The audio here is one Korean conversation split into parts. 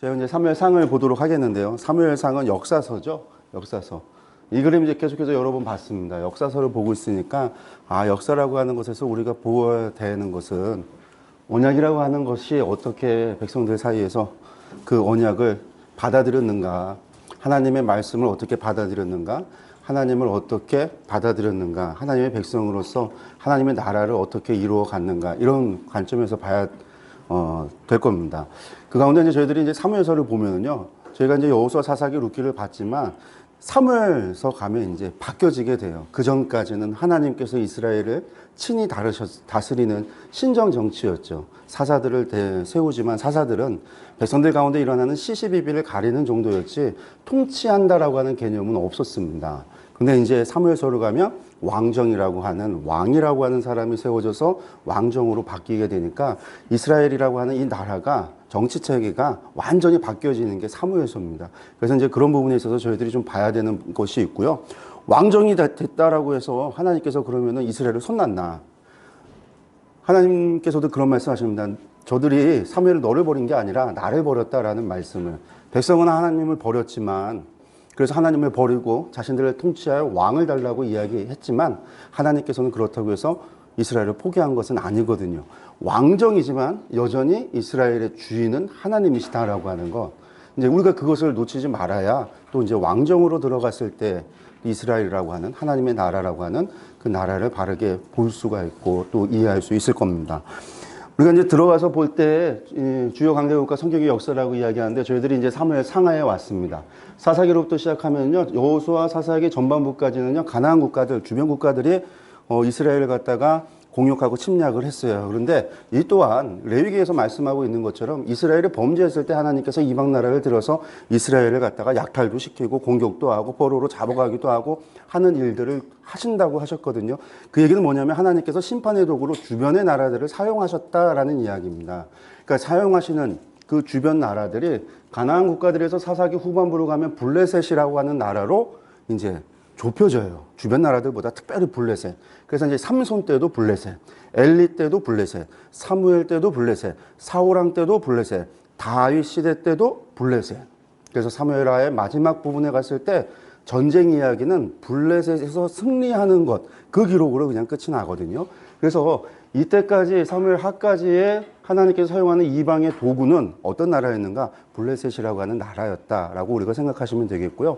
제가 이제 사무엘상을 보도록 하겠는데요. 사무엘상은 역사서죠. 역사서. 이 그림 이제 계속해서 여러 번 봤습니다. 역사서를 보고 있으니까 역사라고 하는 것에서 우리가 보아야 되는 것은 언약이라고 하는 것이 어떻게 백성들 사이에서 그 언약을 받아들였는가, 하나님의 말씀을 어떻게 받아들였는가, 하나님을 어떻게 받아들였는가, 하나님의 백성으로서 하나님의 나라를 어떻게 이루어 갔는가, 이런 관점에서 봐야 될 겁니다. 그 가운데 이제 저희들이 이제 사무엘서를 보면은요, 저희가 이제 여호수아, 사사기, 룻기를 봤지만 사무엘서 가면 이제 바뀌어지게 돼요. 그 전까지는 하나님께서 이스라엘을 친히 다스리는 신정 정치였죠. 사사들을 세우지만 사사들은 백성들 가운데 일어나는 시시비비를 가리는 정도였지 통치한다라고 하는 개념은 없었습니다. 근데 이제 사무엘서를 가면 왕정이라고 하는, 왕이라고 하는 사람이 세워져서 왕정으로 바뀌게 되니까 이스라엘이라고 하는 이 나라가, 정치 체계가 완전히 바뀌어지는 게 사무엘서입니다. 그래서 이제 그런 부분에 있어서 저희들이 좀 봐야 되는 것이 있고요. 왕정이 됐다라고 해서 하나님께서 그러면은 이스라엘을 손놨나? 하나님께서도 그런 말씀 하십니다. 저들이 사무엘을 너를 버린 게 아니라 나를 버렸다라는 말씀을. 백성은 하나님을 버렸지만, 그래서 하나님을 버리고 자신들을 통치하여 왕을 달라고 이야기했지만 하나님께서는 그렇다고 해서 이스라엘을 포기한 것은 아니거든요. 왕정이지만 여전히 이스라엘의 주인은 하나님이시다라고 하는 것. 이제 우리가 그것을 놓치지 말아야 또 이제 왕정으로 들어갔을 때 이스라엘이라고 하는 하나님의 나라라고 하는 그 나라를 바르게 볼 수가 있고 또 이해할 수 있을 겁니다. 우리가 이제 들어가서 볼 때 주요 강대국가 성경의 역사라고 이야기하는데 저희들이 이제 사무엘 상하에 왔습니다. 사사기로부터 시작하면요, 여호수아, 사사기 전반부까지는요, 가나안 국가들, 주변 국가들이 이스라엘을 갖다가 공격하고 침략을 했어요. 그런데 이 또한 레위기에서 말씀하고 있는 것처럼 이스라엘이 범죄했을 때 하나님께서 이방 나라를 들어서 이스라엘을 갖다가 약탈도 시키고 공격도 하고 포로로 잡아가기도 하고 하는 일들을 하신다고 하셨거든요. 그 얘기는 뭐냐면 하나님께서 심판의 도구로 주변의 나라들을 사용하셨다라는 이야기입니다. 그러니까 사용하시는 그 주변 나라들이 가나안 국가들에서 사사기 후반부로 가면 블레셋이라고 하는 나라로 이제 좁혀져요. 주변 나라들보다 특별히 블레셋. 그래서 이제 삼손 때도 블레셋, 엘리 때도 블레셋, 사무엘 때도 블레셋, 사울왕 때도 블레셋, 다윗 시대 때도 블레셋. 그래서 사무엘하의 마지막 부분에 갔을 때 전쟁 이야기는 블레셋에서 승리하는 것, 그 기록으로 그냥 끝이 나거든요. 그래서 이때까지 사무엘하까지의 하나님께서 사용하는 이방의 도구는 어떤 나라였는가? 블레셋이라고 하는 나라였다라고 우리가 생각하시면 되겠고요.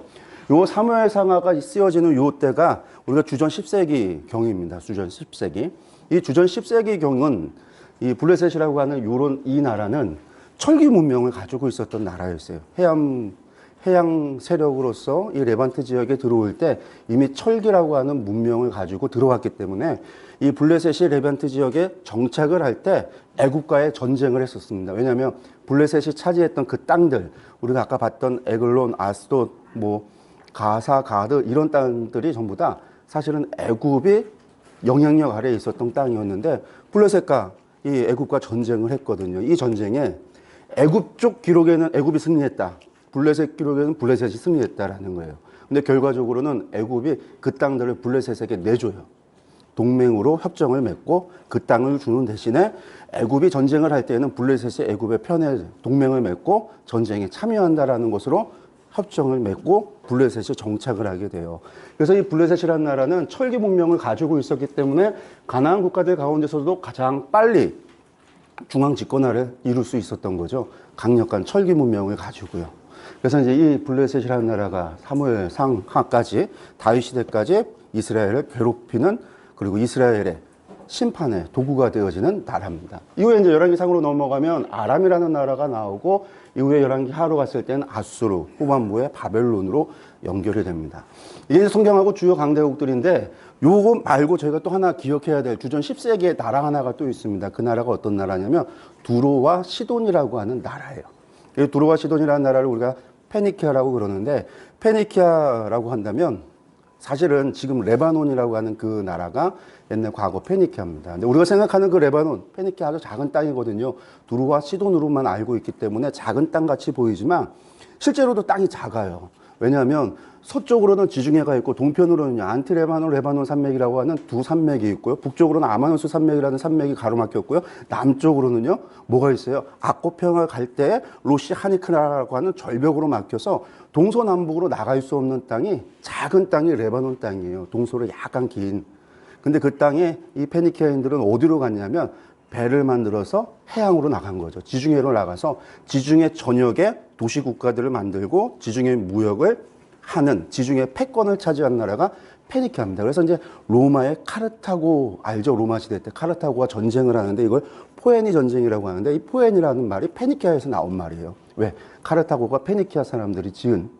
요 사무엘 상하가 쓰여지는 요 때가 우리가 주전 10세기 경입니다. 주전 10세기. 이 주전 10세기 경은 이 블레셋이라고 하는 이 나라는 철기 문명을 가지고 있었던 나라였어요. 해양 세력으로서 이 레반트 지역에 들어올 때 이미 철기라고 하는 문명을 가지고 들어왔기 때문에 이 블레셋이 레반트 지역에 정착을 할 때 애굽과의 전쟁을 했었습니다. 왜냐하면 블레셋이 차지했던 그 땅들, 우리가 아까 봤던 에글론, 아스돗, 가사, 가드 이런 땅들이 전부 다 사실은 애굽이 영향력 아래에 있었던 땅이었는데 블레셋과 이 애굽과 전쟁을 했거든요. 이 전쟁에 애굽 쪽 기록에는 애굽이 승리했다. 블레셋 기록에는 블레셋이 승리했다라는 거예요. 근데 결과적으로는 애굽이 그 땅들을 블레셋에게 내줘요. 동맹으로 협정을 맺고 그 땅을 주는 대신에 애굽이 전쟁을 할 때에는 블레셋이 애굽의 편에 동맹을 맺고 전쟁에 참여한다라는 것으로 협정을 맺고 블레셋이 정착을 하게 돼요. 그래서 이 블레셋이라는 나라는 철기 문명을 가지고 있었기 때문에 가나안 국가들 가운데서도 가장 빨리 중앙 집권화를 이룰 수 있었던 거죠. 강력한 철기 문명을 가지고요. 그래서 이제 이 블레셋이라는 나라가 사무엘 상하까지 다윗 시대까지 이스라엘을 괴롭히는, 그리고 이스라엘의 심판의 도구가 되어지는 나라입니다. 이후에 이제 열왕기상으로 넘어가면 아람이라는 나라가 나오고 이후에 열왕기 하로 갔을 때는 아수르, 후반부에 바벨론으로 연결이 됩니다. 이게 성경하고 주요 강대국들인데 요거 말고 저희가 또 하나 기억해야 될 주전 10세기의 나라 하나가 또 있습니다. 그 나라가 어떤 나라냐면 두로와 시돈이라고 하는 나라예요. 이 두로와 시돈이라는 나라를 우리가 페니키아라고 그러는데, 페니키아라고 한다면 사실은 지금 레바논이라고 하는 그 나라가 옛날 과거 페니키아입니다. 근데 우리가 생각하는 그 레바논, 페니키아 아주 작은 땅이거든요. 두로와 시돈으로만 알고 있기 때문에 작은 땅 같이 보이지만 실제로도 땅이 작아요. 왜냐하면 서쪽으로는 지중해가 있고 동편으로는 안티레바논, 레바논 산맥이라고 하는 두 산맥이 있고요. 북쪽으로는 아마누스 산맥이라는 산맥이 가로막혔고요. 남쪽으로는요, 뭐가 있어요? 악고평을 갈 때 로시 하니크라고 하는 절벽으로 막혀서 동서남북으로 나갈 수 없는 땅이, 작은 땅이 레바논 땅이에요. 동서로 약간 긴. 근데 그 땅에 이 페니키아인들은 어디로 갔냐면 배를 만들어서 해양으로 나간 거죠. 지중해로 나가서 지중해 전역에 도시 국가들을 만들고 지중해 무역을 하는, 지중해 패권을 차지한 나라가 페니키아입니다. 그래서 이제 로마의 카르타고, 알죠? 로마 시대 때 카르타고가 전쟁을 하는데 이걸 포에니 전쟁이라고 하는데, 이 포에니라는 말이 페니키아에서 나온 말이에요. 왜? 카르타고가 페니키아 사람들이 지은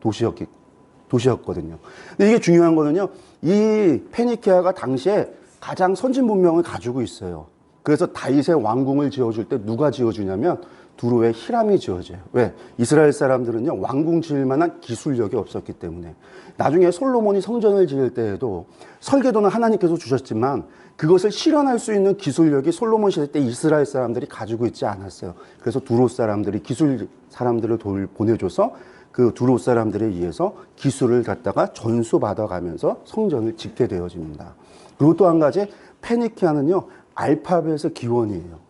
도시였거든요. 근데 이게 중요한 거는요, 이 페니키아가 당시에 가장 선진 문명을 가지고 있어요. 그래서 다윗의 왕궁을 지어줄 때 누가 지어주냐면 두로의 히람이 지어져요. 왜? 이스라엘 사람들은요, 왕궁 지을 만한 기술력이 없었기 때문에. 나중에 솔로몬이 성전을 지을 때에도 설계도는 하나님께서 주셨지만 그것을 실현할 수 있는 기술력이 솔로몬 시대 때 이스라엘 사람들이 가지고 있지 않았어요. 그래서 두로 사람들이 기술 사람들을 보내줘서 그 두로 사람들에 의해서 기술을 갖다가 전수받아가면서 성전을 짓게 되어집니다. 그리고 또 한 가지, 페니키아는요, 알파벳의 기원이에요.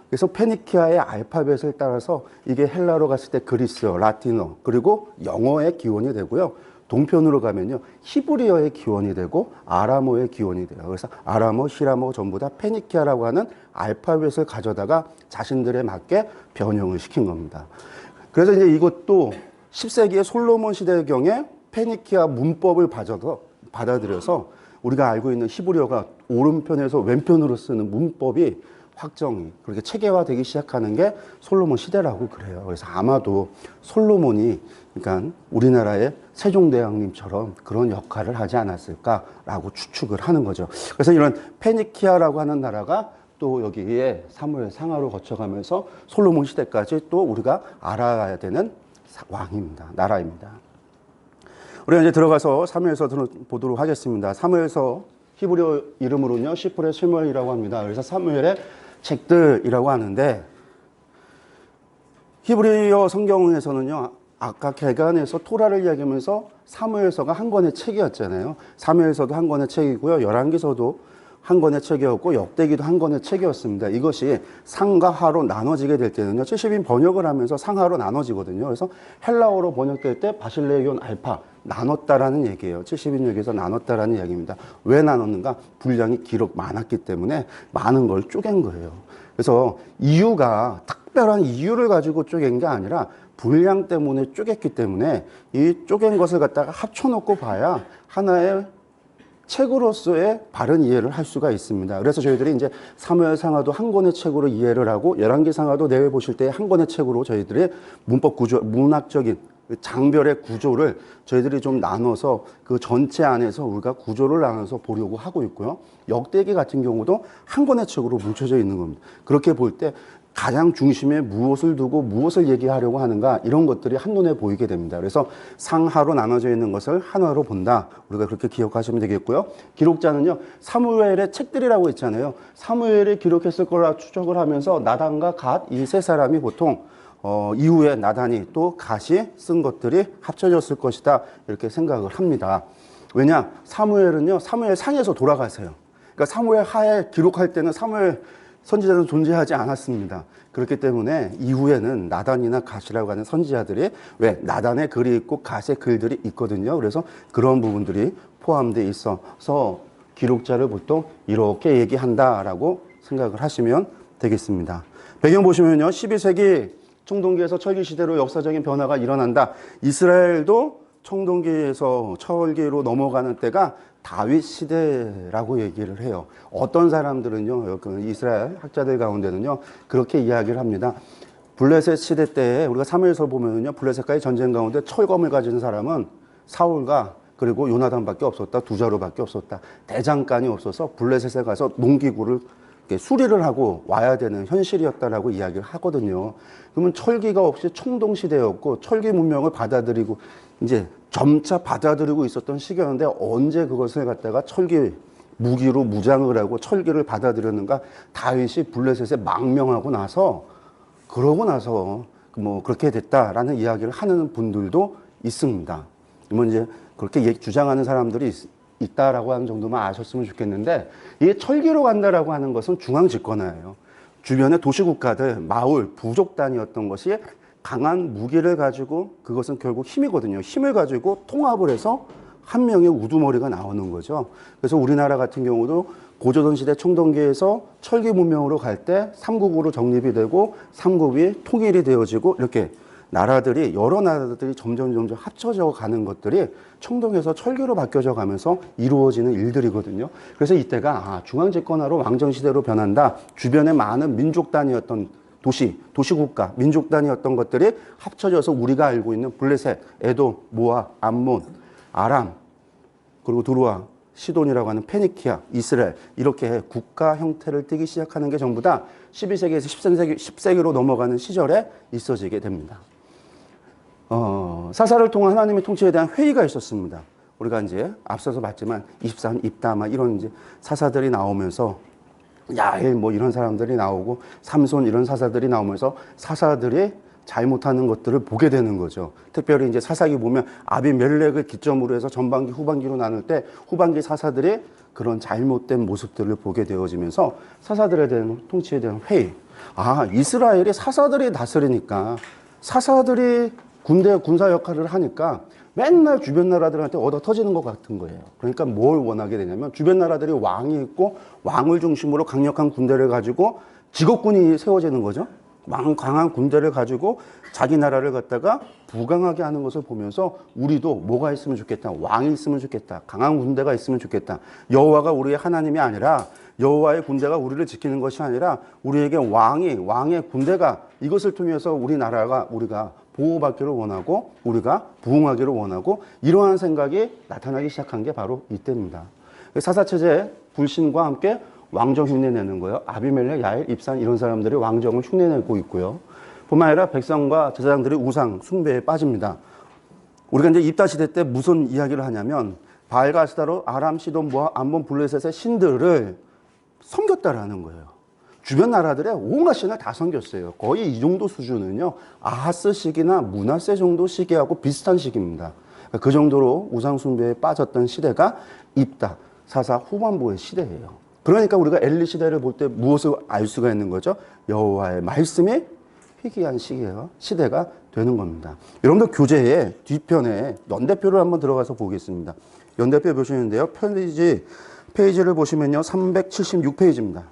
그래서 페니키아의 알파벳을 따라서 이게 헬라로 갔을 때 그리스어, 라틴어, 그리고 영어의 기원이 되고요. 동편으로 가면요, 히브리어의 기원이 되고 아람어의 기원이 돼요. 그래서 아람어, 히라모 전부 다 페니키아라고 하는 알파벳을 가져다가 자신들에 맞게 변형을 시킨 겁니다. 그래서 이제 이것도 10세기의 솔로몬 시대경에 페니키아 문법을 받아들여서 우리가 알고 있는 히브리어가 오른편에서 왼편으로 쓰는 문법이 확정이, 그렇게 체계화되기 시작하는 게 솔로몬 시대라고 그래요. 그래서 아마도 솔로몬이, 그러니까 우리나라의 세종대왕님처럼 그런 역할을 하지 않았을까라고 추측을 하는 거죠. 그래서 이런 페니키아라고 하는 나라가 또 여기에 사무엘 상하로 거쳐가면서 솔로몬 시대까지 또 우리가 알아야 되는 왕입니다. 나라입니다. 우리가 이제 들어가서 사무엘서 보도록 하겠습니다. 사무엘서 히브리어 이름으로는요, 시프레 실무엘이라고 합니다. 그래서 사무엘의 책들이라고 하는데, 히브리어 성경에서는요, 아까 개간에서 토라를 이야기하면서 사무엘서가 한 권의 책이었잖아요. 사무엘서도 한 권의 책이고요, 열왕기서도 한 권의 책이었고, 역대기도 한 권의 책이었습니다. 이것이 상과 하로 나눠지게 될 때는요, 70인 번역을 하면서 상하로 나눠지거든요. 그래서 헬라어로 번역될 때 바실레이온 알파, 나눴다라는 얘기예요. 70인역에서 나눴다라는 이야기입니다. 왜 나눴는가? 분량이 기록 많았기 때문에 많은 걸 쪼갠 거예요. 그래서 이유가, 특별한 이유를 가지고 쪼갠 게 아니라 분량 때문에 쪼갰기 때문에 이 쪼갠 것을 갖다가 합쳐놓고 봐야 하나의 책으로서의 바른 이해를 할 수가 있습니다. 그래서 저희들이 이제 사무엘 상하도 한 권의 책으로 이해를 하고, 열왕기 상하도 내외 보실 때 한 권의 책으로 저희들이 문법 구조, 문학적인 장별의 구조를 저희들이 좀 나눠서 그 전체 안에서 우리가 구조를 나눠서 보려고 하고 있고요. 역대기 같은 경우도 한 권의 책으로 뭉쳐져 있는 겁니다. 그렇게 볼 때 가장 중심에 무엇을 두고 무엇을 얘기하려고 하는가, 이런 것들이 한눈에 보이게 됩니다. 그래서 상하로 나눠져 있는 것을 하나로 본다. 우리가 그렇게 기억하시면 되겠고요. 기록자는요, 사무엘의 책들이라고 있잖아요. 사무엘이 기록했을 거라 추적을 하면서 나단과 갓, 이 세 사람이 보통 이후에 나단이 또 갓이 쓴 것들이 합쳐졌을 것이다, 이렇게 생각을 합니다. 왜냐? 사무엘은요, 사무엘 상에서 돌아가세요. 그러니까 사무엘 하에 기록할 때는 사무엘 선지자는 존재하지 않았습니다. 그렇기 때문에 이후에는 나단이나 갓이라고 하는 선지자들이, 왜? 나단의 글이 있고 갓의 글들이 있거든요. 그래서 그런 부분들이 포함되어 있어서 기록자를 보통 이렇게 얘기한다라고 생각을 하시면 되겠습니다. 배경 보시면요, 12세기 청동기에서 철기시대로 역사적인 변화가 일어난다. 이스라엘도 청동기에서 철기로 넘어가는 때가 다윗 시대라고 얘기를 해요. 어떤 사람들은요, 이스라엘 학자들 가운데는요, 그렇게 이야기를 합니다. 블레셋 시대 때 우리가 사무엘서 보면은요, 블레셋과의 전쟁 가운데 철검을 가진 사람은 사울과 그리고 요나단밖에 없었다. 두 자루밖에 없었다. 대장간이 없어서 블레셋에 가서 농기구를 수리를 하고 와야 되는 현실이었다라고 이야기를 하거든요. 그러면 철기가 없이 청동 시대였고 철기 문명을 받아들이고 이제 점차 받아들이고 있었던 시기였는데, 언제 그것을 갖다가 철기 무기로 무장을 하고 철기를 받아들였는가? 다윗이 블레셋에 망명하고 나서, 그러고 나서 뭐 그렇게 됐다라는 이야기를 하는 분들도 있습니다. 그러면 이제 그렇게 주장하는 사람들이 있다라고 하는 정도만 아셨으면 좋겠는데, 이게 철기로 간다라고 하는 것은 중앙 집권화예요. 주변의 도시국가들, 마을, 부족 단위였던 것이 강한 무기를 가지고, 그것은 결국 힘이거든요. 힘을 가지고 통합을 해서 한 명의 우두머리가 나오는 거죠. 그래서 우리나라 같은 경우도 고조선시대 청동기에서 철기 문명으로 갈 때 삼국으로 정립이 되고 삼국이 통일이 되어지고, 이렇게 나라들이, 여러 나라들이 점점 합쳐져 가는 것들이 청동에서 철기로 바뀌어져 가면서 이루어지는 일들이거든요. 그래서 이때가 중앙집권화로 왕정시대로 변한다. 주변에 많은 민족 단위였던 도시국가, 민족 단위였던 것들이 합쳐져서 우리가 알고 있는 블레셋, 에돔, 모압, 암몬, 아람, 그리고 두루아, 시돈이라고 하는 페니키아, 이스라엘, 이렇게 국가 형태를 띠기 시작하는 게 전부 다 12세기에서 10세기로 넘어가는 시절에 있어지게 됩니다. 사사를 통한 하나님의 통치에 대한 회의가 있었습니다. 우리가 이제 앞서서 봤지만 입산, 입다마 이런 이제 사사들이 나오면서, 야엘 뭐 이런 사람들이 나오고, 삼손 이런 사사들이 나오면서 사사들이 잘못하는 것들을 보게 되는 거죠. 특별히 이제 사사기 보면 아비멜렉을 기점으로 해서 전반기, 후반기로 나눌 때 후반기 사사들이 그런 잘못된 모습들을 보게 되어지면서 사사들에 대한 통치에 대한 회의. 이스라엘이 사사들이 다스리니까, 사사들이 군사 역할을 하니까 맨날 주변 나라들한테 얻어 터지는 것 같은 거예요. 그러니까 뭘 원하게 되냐면, 주변 나라들이 왕이 있고 왕을 중심으로 강력한 군대를 가지고 직업군이 세워지는 거죠. 강한 군대를 가지고 자기 나라를 갖다가 부강하게 하는 것을 보면서 우리도 뭐가 있으면 좋겠다. 왕이 있으면 좋겠다. 강한 군대가 있으면 좋겠다. 여호와가 우리의 하나님이 아니라, 여호와의 군대가 우리를 지키는 것이 아니라 우리에게 왕의 군대가, 이것을 통해서 우리가 보호받기를 원하고 우리가 부흥하기를 원하고, 이러한 생각이 나타나기 시작한 게 바로 이때입니다. 사사체제 불신과 함께 왕정 흉내내는 거예요. 아비멜렉, 야엘, 입산 이런 사람들이 왕정을 흉내내고 있고요. 뿐만 아니라 백성과 제사장들이 우상 숭배에 빠집니다. 우리가 이제 입다 시대 때 무슨 이야기를 하냐면, 바알과 아스타롯, 아람, 시돈, 모압, 암몬, 블레셋의 신들을 섬겼다라는 거예요. 주변 나라들의 온갖 신을 다 섬겼어요. 거의 이 정도 수준은요, 아하스 시기나 므낫세 정도 시기하고 비슷한 시기입니다. 그 정도로 우상 숭배에 빠졌던 시대가 입다, 사사 후반부의 시대예요. 그러니까 우리가 엘리 시대를 볼 때 무엇을 알 수가 있는 거죠? 여호와의 말씀이 희귀한 시대가 되는 겁니다. 여러분들 교재의 뒤편에 연대표를 한번 들어가서 보겠습니다. 연대표 보시는데요. 페이지를 보시면요. 376페이지입니다.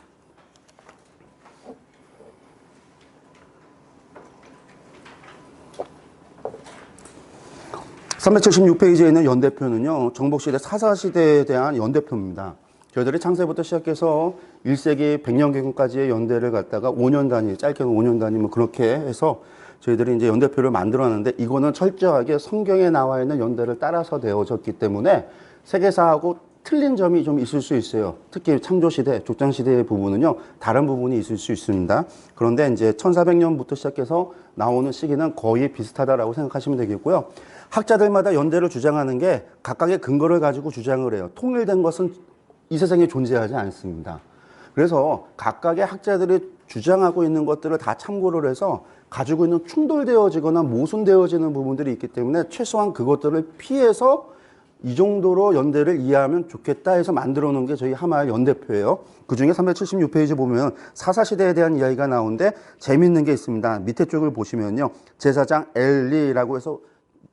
376페이지에 있는 연대표는요, 정복시대 사사시대에 대한 연대표입니다. 저희들이 창세부터 시작해서 1세기 100년경까지의 연대를 갖다가 5년 단위, 짧게는 5년 단위 뭐 그렇게 해서 저희들이 이제 연대표를 만들어놨는데, 이거는 철저하게 성경에 나와 있는 연대를 따라서 되어졌기 때문에 세계사하고 틀린 점이 좀 있을 수 있어요. 특히 창조시대, 족장시대의 부분은요, 다른 부분이 있을 수 있습니다. 그런데 이제 1400년부터 시작해서 나오는 시기는 거의 비슷하다라고 생각하시면 되겠고요. 학자들마다 연대를 주장하는 게 각각의 근거를 가지고 주장을 해요. 통일된 것은 이 세상에 존재하지 않습니다. 그래서 각각의 학자들이 주장하고 있는 것들을 다 참고를 해서 가지고 있는 충돌되어지거나 모순되어지는 부분들이 있기 때문에 최소한 그것들을 피해서 이 정도로 연대를 이해하면 좋겠다 해서 만들어 놓은 게 저희 하마의 연대표예요. 그 중에 376페이지 보면 사사시대에 대한 이야기가 나오는데 재밌는 게 있습니다. 밑에 쪽을 보시면요. 제사장 엘리라고 해서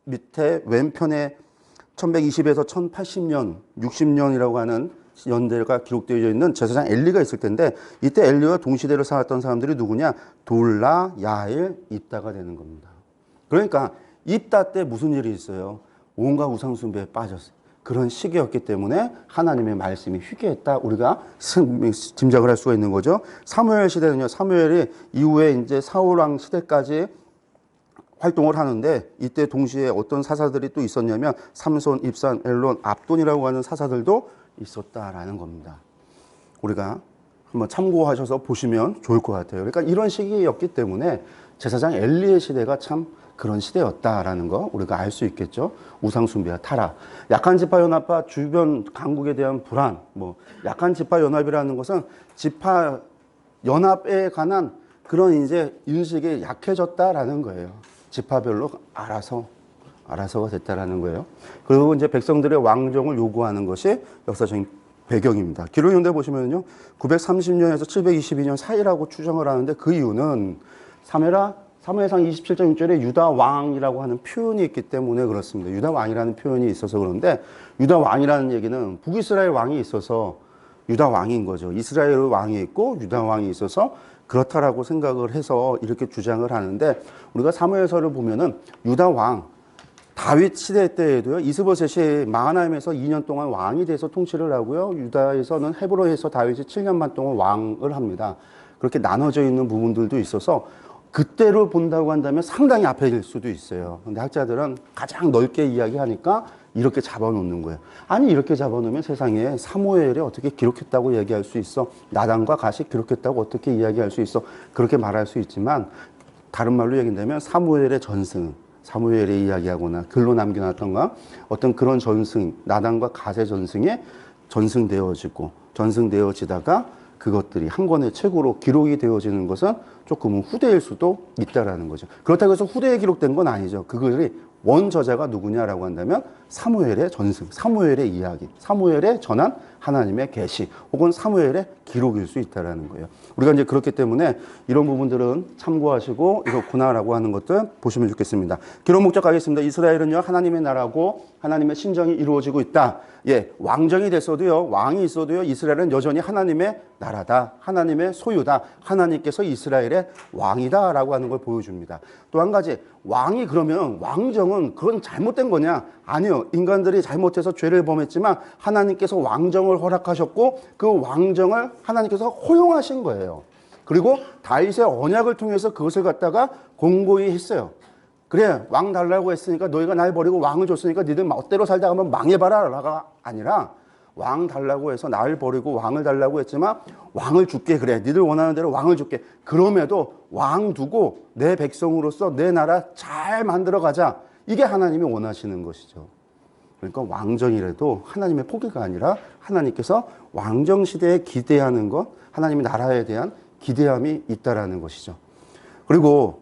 밑에 왼편에 1120에서 1080년, 60년이라고 하는 연대가 기록되어 있는 제사장 엘리가 있을 텐데, 이때 엘리와 동시대를 살았던 사람들이 누구냐? 돌라, 야일, 입다가 되는 겁니다. 그러니까 입다 때 무슨 일이 있어요? 온갖 우상 숭배에 빠졌어요. 그런 시기였기 때문에 하나님의 말씀이 희귀했다, 우리가 짐작을 할 수가 있는 거죠. 사무엘 시대는요, 사무엘이 이후에 이제 사울 왕 시대까지 활동을 하는데, 이때 동시에 어떤 사사들이 또 있었냐면 삼손, 입산, 엘론, 압돈이라고 하는 사사들도 있었다라는 겁니다. 우리가 한번 참고하셔서 보시면 좋을 것 같아요. 그러니까 이런 시기였기 때문에 제사장 엘리의 시대가 참 그런 시대였다라는 거 우리가 알 수 있겠죠. 우상 숭배와 타락, 약한 지파 연합과 주변 강국에 대한 불안, 약한 지파 연합이라는 것은 지파 연합에 관한 그런 이제 인식이 약해졌다라는 거예요. 지파별로 알아서 알아서가 됐다라는 거예요. 그리고 이제 백성들의 왕정을 요구하는 것이 역사적인 배경입니다. 기록연대 보시면요, 930년에서 722년 사이라고 추정을 하는데 그 이유는 사무엘상 27장 6절에 유다 왕이라고 하는 표현이 있기 때문에 그렇습니다. 유다 왕이라는 표현이 있어서 그런데 유다 왕이라는 얘기는 북이스라엘 왕이 있어서 유다 왕인 거죠. 이스라엘 왕이 있고 유다 왕이 있어서 그렇다라고 생각을 해서 이렇게 주장을 하는데 우리가 사무엘서를 보면은 유다 왕 다윗 시대 때에도요, 이스보셋이 마하나임에서 2년 동안 왕이 돼서 통치를 하고요, 유다에서는 헤브론에서 다윗이 7년 반 동안 왕을 합니다. 그렇게 나눠져 있는 부분들도 있어서 그때로 본다고 한다면 상당히 앞에일 수도 있어요. 근데 학자들은 가장 넓게 이야기하니까 이렇게 잡아놓는 거예요. 아니, 이렇게 잡아놓으면 세상에 사무엘이 어떻게 기록했다고 얘기할 수 있어? 나단과 갓이 기록했다고 어떻게 이야기할 수 있어? 그렇게 말할 수 있지만 다른 말로 얘기한다면 사무엘의 전승, 사무엘이 이야기하거나 글로 남겨놨던가 어떤 그런 전승, 나단과 갓의 전승에 전승되어지다가 그것들이 한 권의 책으로 기록이 되어지는 것은 조금은 후대일 수도 있다라는 거죠. 그렇다고 해서 후대에 기록된 건 아니죠. 그것이 원저자가 누구냐라고 한다면 사무엘의 전승, 사무엘의 이야기, 사무엘의 전한 하나님의 계시 혹은 사무엘의 기록일 수 있다라는 거예요. 우리가 이제 그렇기 때문에 이런 부분들은 참고하시고 이렇구나라고 하는 것들 보시면 좋겠습니다. 기록 목적 가겠습니다. 이스라엘은요, 하나님의 나라고 하나님의 신정이 이루어지고 있다. 예, 왕정이 됐어도요, 왕이 있어도요, 이스라엘은 여전히 하나님의 나라다, 하나님의 소유다, 하나님께서 이스라엘의 왕이다라고 하는 걸 보여줍니다. 또 한 가지, 왕이 그러면 왕정은 그건 잘못된 거냐? 아니요, 인간들이 잘못해서 죄를 범했지만 하나님께서 왕정을 허락하셨고 그 왕정을 하나님께서 허용하신 거예요. 그리고 다윗의 언약을 통해서 그것을 갖다가 공고히 했어요. 그래, 왕 달라고 했으니까 너희가 날 버리고 왕을 줬으니까 니들 멋대로 살다가 한번 망해봐라가 아니라 왕 달라고 해서 날 버리고 왕을 달라고 했지만 왕을 줄게. 그래, 니들 원하는 대로 왕을 줄게. 그럼에도 왕 두고 내 백성으로서 내 나라 잘 만들어가자. 이게 하나님이 원하시는 것이죠. 그러니까 왕정이라도 하나님의 포기가 아니라 하나님께서 왕정 시대에 기대하는 것, 하나님의 나라에 대한 기대함이 있다라는 것이죠. 그리고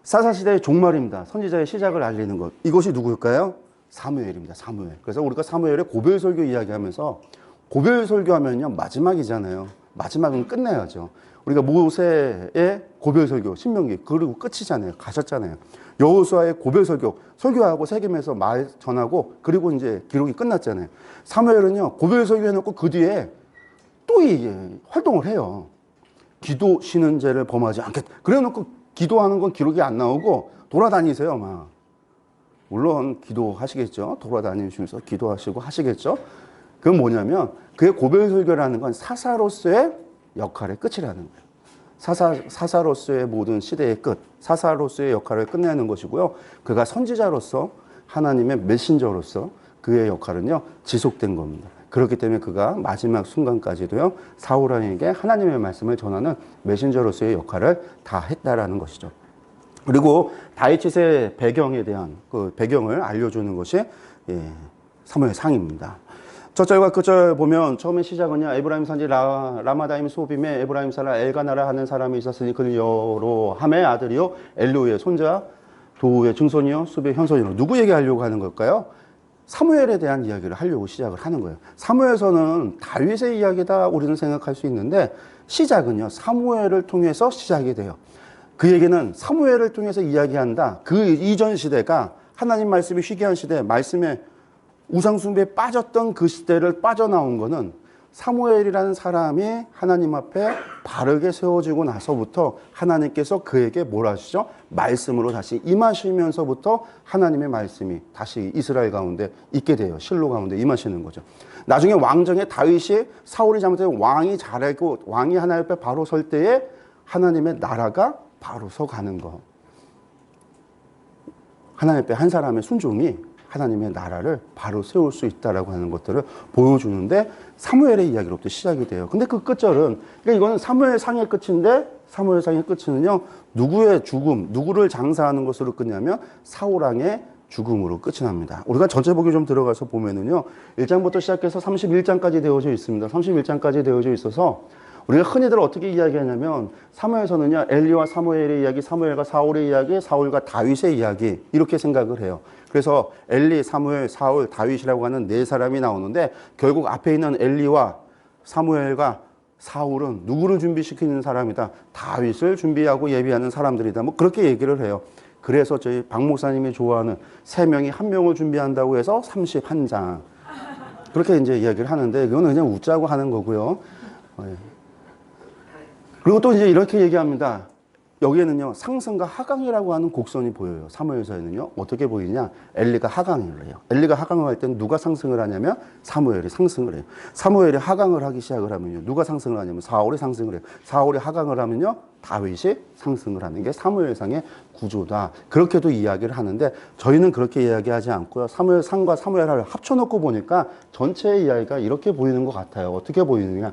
사사시대의 종말입니다. 선지자의 시작을 알리는 것. 이것이 누구일까요? 사무엘입니다. 사무엘. 그래서 우리가 사무엘의 고별설교 이야기하면서 고별설교하면요, 마지막이잖아요. 마지막은 끝내야죠. 우리가 모세의 고별설교, 신명기, 그리고 끝이잖아요. 가셨잖아요. 여호수아의 고별설교, 설교하고 세겜에서 말 전하고 그리고 이제 기록이 끝났잖아요. 사무엘은요, 고별설교 해놓고 그 뒤에 또 이게 활동을 해요. 기도 쉬는 죄를 범하지 않겠다. 그래 놓고 기도하는 건 기록이 안 나오고 돌아다니세요, 막. 물론 기도하시겠죠. 돌아다니시면서 기도하시고 하시겠죠. 그건 뭐냐면 그의 고별설교라는 건 사사로서의 역할의 끝이라는 거예요. 사사로서의 모든 시대의 끝, 사사로서의 역할을 끝내는 것이고요. 그가 선지자로서 하나님의 메신저로서 그의 역할은요, 지속된 겁니다. 그렇기 때문에 그가 마지막 순간까지도요, 사울 왕에게 하나님의 말씀을 전하는 메신저로서의 역할을 다 했다라는 것이죠. 그리고 다윗의 배경에 대한 그 배경을 알려주는 것이 사무엘상입니다. 첫 절과 끝절 보면 처음에 시작은요, 에브라임 산지 라마다임 소빔에 에브라임 사람 엘가나라 하는 사람이 있었으니 그는 여로함의 아들이요 엘루의 손자 도우의 증손이요 수비의 현손이요. 누구에게 하려고 하는 걸까요? 사무엘에 대한 이야기를 하려고 시작을 하는 거예요. 사무엘서는 다윗의 이야기다 우리는 생각할 수 있는데 시작은요, 사무엘을 통해서 시작이 돼요. 그에게는 사무엘을 통해서 이야기한다. 그 이전 시대가 하나님 말씀이 희귀한 시대, 말씀의 우상숭배에 빠졌던 그 시대를 빠져나온 거는 사무엘이라는 사람이 하나님 앞에 바르게 세워지고 나서부터 하나님께서 그에게 뭘 하시죠? 말씀으로 다시 임하시면서부터 하나님의 말씀이 다시 이스라엘 가운데 있게 돼요. 실로 가운데 임하시는 거죠. 나중에 왕정에 다윗이 사울이 잘못해서 왕이 잘하고 왕이 하나님 앞에 바로 설 때에 하나님의 나라가 바로 서가는 거. 하나님 앞에 한 사람의 순종이 하나님의 나라를 바로 세울 수 있다라고 하는 것들을 보여주는데 사무엘의 이야기로부터 시작이 돼요. 근데 그 끝절은, 그러니까 이거는 사무엘상의 끝인데 사무엘상의 끝은요, 누구의 죽음, 누구를 장사하는 것으로 끝냐면 사울왕의 죽음으로 끝이 납니다. 우리가 전체 보기 좀 들어가서 보면은요, 1장부터 시작해서 31장까지 되어져 있습니다. 31장까지 되어져 있어서 우리가 흔히들 어떻게 이야기하냐면 사무엘서는요, 엘리와 사무엘의 이야기, 사무엘과 사울의 이야기, 사울과 다윗의 이야기 이렇게 생각을 해요. 그래서 엘리, 사무엘, 사울, 다윗이라고 하는 네 사람이 나오는데 결국 앞에 있는 엘리와 사무엘과 사울은 누구를 준비시키는 사람이다? 다윗을 준비하고 예비하는 사람들이다. 뭐 그렇게 얘기를 해요. 그래서 저희 박 목사님이 좋아하는 세 명이 한 명을 준비한다고 해서 31장. 그렇게 이제 이야기를 하는데 그거는 그냥 웃자고 하는 거고요. 그리고 또 이제 이렇게 얘기합니다. 여기에는요, 상승과 하강이라고 하는 곡선이 보여요. 사무엘서에는요. 어떻게 보이냐? 엘리가 하강을 해요. 엘리가 하강을 할 때는 누가 상승을 하냐면 사무엘이 상승을 해요. 사무엘이 하강을 하기 시작을 하면요. 누가 상승을 하냐면 사울이 상승을 해요. 사울이 하강을 하면요. 다윗이 상승을 하는 게 사무엘상의 구조다. 그렇게도 이야기를 하는데 저희는 그렇게 이야기하지 않고요. 사무엘상과 사무엘을 합쳐놓고 보니까 전체의 이야기가 이렇게 보이는 것 같아요. 어떻게 보이느냐?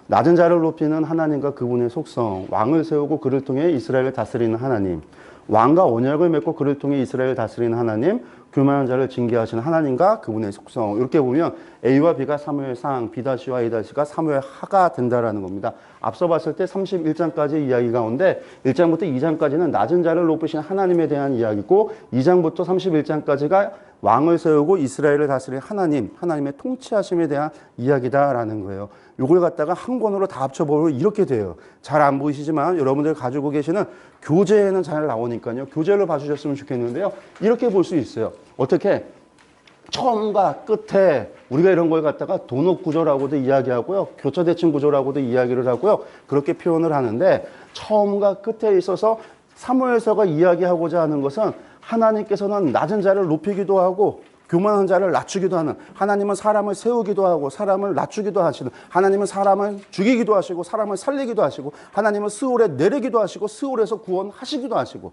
낮은 자를 높이는 하나님과 그분의 속성, 왕을 세우고 그를 통해 이스라엘을 다스리는 하나님, 왕과 언약을 맺고 그를 통해 이스라엘을 다스리는 하나님, 교만한 자를 징계하시는 하나님과 그분의 속성. 이렇게 보면 A와 B가 사무엘상, B-A와 A-가 사무엘하가 된다라는 겁니다. 앞서 봤을 때 31장까지 이야기 가운데 1장부터 2장까지는 낮은 자를 높이신 하나님에 대한 이야기고 2장부터 31장까지가 왕을 세우고 이스라엘을 다스리는 하나님, 하나님의 통치하심에 대한 이야기다라는 거예요. 이걸 갖다가 한 권으로 다 합쳐보면 이렇게 돼요. 잘 안 보이시지만 여러분들 가지고 계시는 교재에는 잘 나오니까요. 교재를 봐주셨으면 좋겠는데요. 이렇게 볼 수 있어요. 어떻게? 처음과 끝에 우리가 이런 걸 갖다가 도넛 구조라고도 이야기하고요. 교차대칭 구조라고도 이야기를 하고요. 그렇게 표현을 하는데 처음과 끝에 있어서 사무엘서가 이야기하고자 하는 것은 하나님께서는 낮은 자를 높이기도 하고 교만한 자를 낮추기도 하는, 하나님은 사람을 세우기도 하고 사람을 낮추기도 하시는, 하나님은 사람을 죽이기도 하시고 사람을 살리기도 하시고 하나님은 스올에 내리기도 하시고 스올에서 구원하시기도 하시고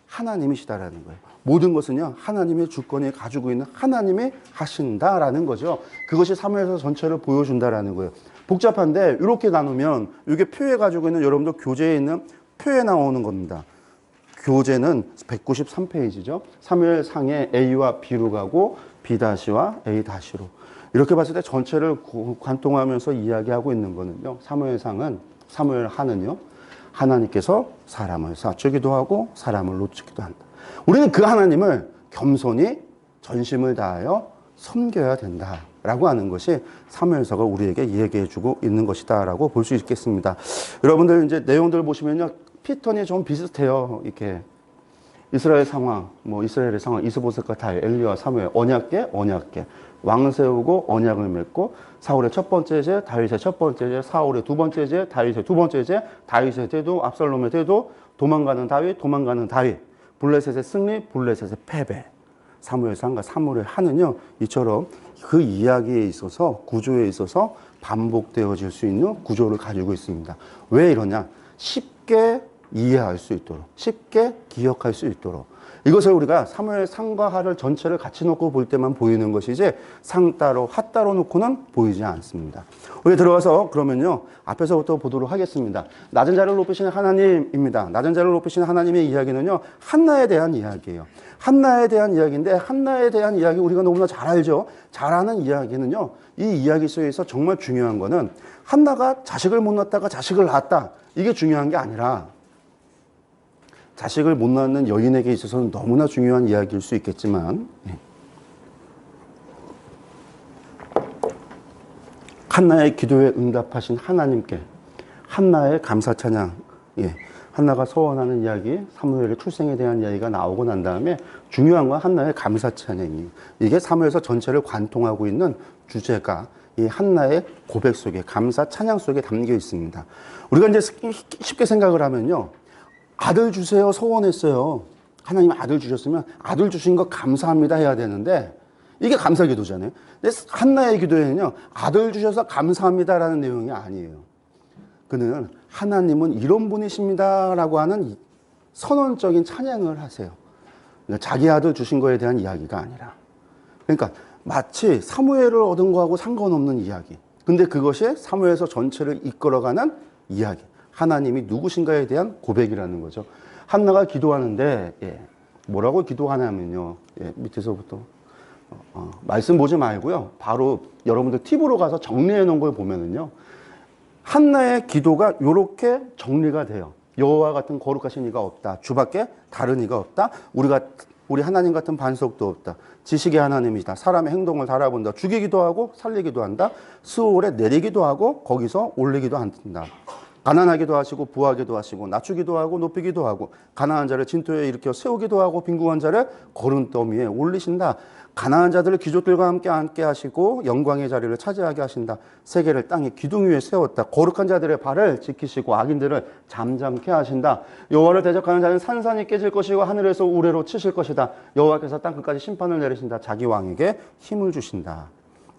하나님이시다라는 거예요. 모든 것은요, 하나님의 주권이 가지고 있는 하나님이 하신다라는 거죠. 그것이 사무엘서 전체를 보여준다라는 거예요. 복잡한데 이렇게 나누면 이게 표에 가지고 있는 여러분들 교재에 있는 표에 나오는 겁니다. 교재는 193페이지죠. 사무엘상에 A와 B로 가고 B-와 A-로. 이렇게 봤을 때 전체를 관통하면서 이야기하고 있는 거는요. 사무엘하는요. 하나님께서 사람을 낮추기도 하고 사람을 높이기도 한다. 우리는 그 하나님을 겸손히 전심을 다하여 섬겨야 된다라고 하는 것이 사무엘서가 우리에게 얘기해주고 있는 것이다라고 볼 수 있겠습니다. 여러분들 이제 내용들 보시면요. 패턴이 좀 비슷해요. 이렇게 이스라엘 상황, 이스라엘의 상황, 이스보셋과 다윗, 엘리와 사무엘, 언약궤, 왕을 세우고 언약을 맺고 사울의 첫 번째 제, 다윗의 첫 번째 제, 사울의 두 번째 제, 다윗의 두 번째 제, 다윗의 태도, 압살롬의 태도, 도망가는 다윗, 블레셋의 승리, 블레셋의 패배. 사무엘상과 사무엘하는요, 이처럼 그 이야기에 있어서 구조에 있어서 반복되어질 수 있는 구조를 가지고 있습니다. 왜 이러냐? 쉽게 이해할 수 있도록, 쉽게 기억할 수 있도록. 이것을 우리가 사무엘 상과 하를 전체를 같이 놓고 볼 때만 보이는 것이지 상 따로 하 따로 놓고는 보이지 않습니다. 우리 들어가서 그러면요, 앞에서부터 보도록 하겠습니다. 낮은 자를 높이시는 하나님입니다. 낮은 자를 높이시는 하나님의 이야기는요, 한나에 대한 이야기예요. 한나에 대한 이야기인데, 한나에 대한 이야기 우리가 너무나 잘 알죠. 잘 아는 이야기는요, 이 이야기 속에서 정말 중요한 거는 한나가 자식을 못 낳았다가 자식을 낳았다, 이게 중요한 게 아니라 자식을 못 낳는 여인에게 있어서는 너무나 중요한 이야기일 수 있겠지만, 한나의 기도에 응답하신 하나님께 한나의 감사 찬양, 한나가 서원하는 이야기, 사무엘의 출생에 대한 이야기가 나오고 난 다음에 중요한 건 한나의 감사 찬양이에요. 이게 사무엘서 전체를 관통하고 있는 주제가 이 한나의 고백 속에, 감사 찬양 속에 담겨 있습니다. 우리가 이제 쉽게 생각을 하면요, 아들 주세요 서원했어요. 하나님 아들 주셨으면 아들 주신 거 감사합니다 해야 되는데 이게 감사 기도잖아요. 근데 한나의 기도에는요, 아들 주셔서 감사합니다라는 내용이 아니에요. 그는 하나님은 이런 분이십니다라고 하는 선언적인 찬양을 하세요. 그러니까 자기 아들 주신 거에 대한 이야기가 아니라, 그러니까 마치 사무엘을 얻은 거하고 상관없는 이야기. 근데 그것이 사무엘서 전체를 이끌어가는 이야기. 하나님이 누구신가에 대한 고백이라는 거죠. 한나가 기도하는데, 뭐라고 기도하냐면요, 밑에서부터 말씀 보지 말고요, 바로 여러분들 팁으로 가서 정리해 놓은 걸 보면은요, 한나의 기도가 이렇게 정리가 돼요. 여호와 같은 거룩하신 이가 없다. 주밖에 다른 이가 없다. 우리 하나님 같은 반석도 없다. 지식의 하나님이다. 사람의 행동을 달아본다. 죽이기도 하고 살리기도 한다. 수월에 내리기도 하고 거기서 올리기도 한다. 가난하기도 하시고 부하기도 하시고 낮추기도 하고 높이기도 하고 가난한 자를 진토에 일으켜 세우기도 하고 빈궁한 자를 거름더미에 올리신다. 가난한 자들을 귀족들과 함께 앉게 하시고 영광의 자리를 차지하게 하신다. 세계를 땅의 기둥 위에 세웠다. 거룩한 자들의 발을 지키시고 악인들을 잠잠케 하신다. 여호와를 대적하는 자는 산산이 깨질 것이고 하늘에서 우레로 치실 것이다. 여호와께서 땅 끝까지 심판을 내리신다. 자기 왕에게 힘을 주신다.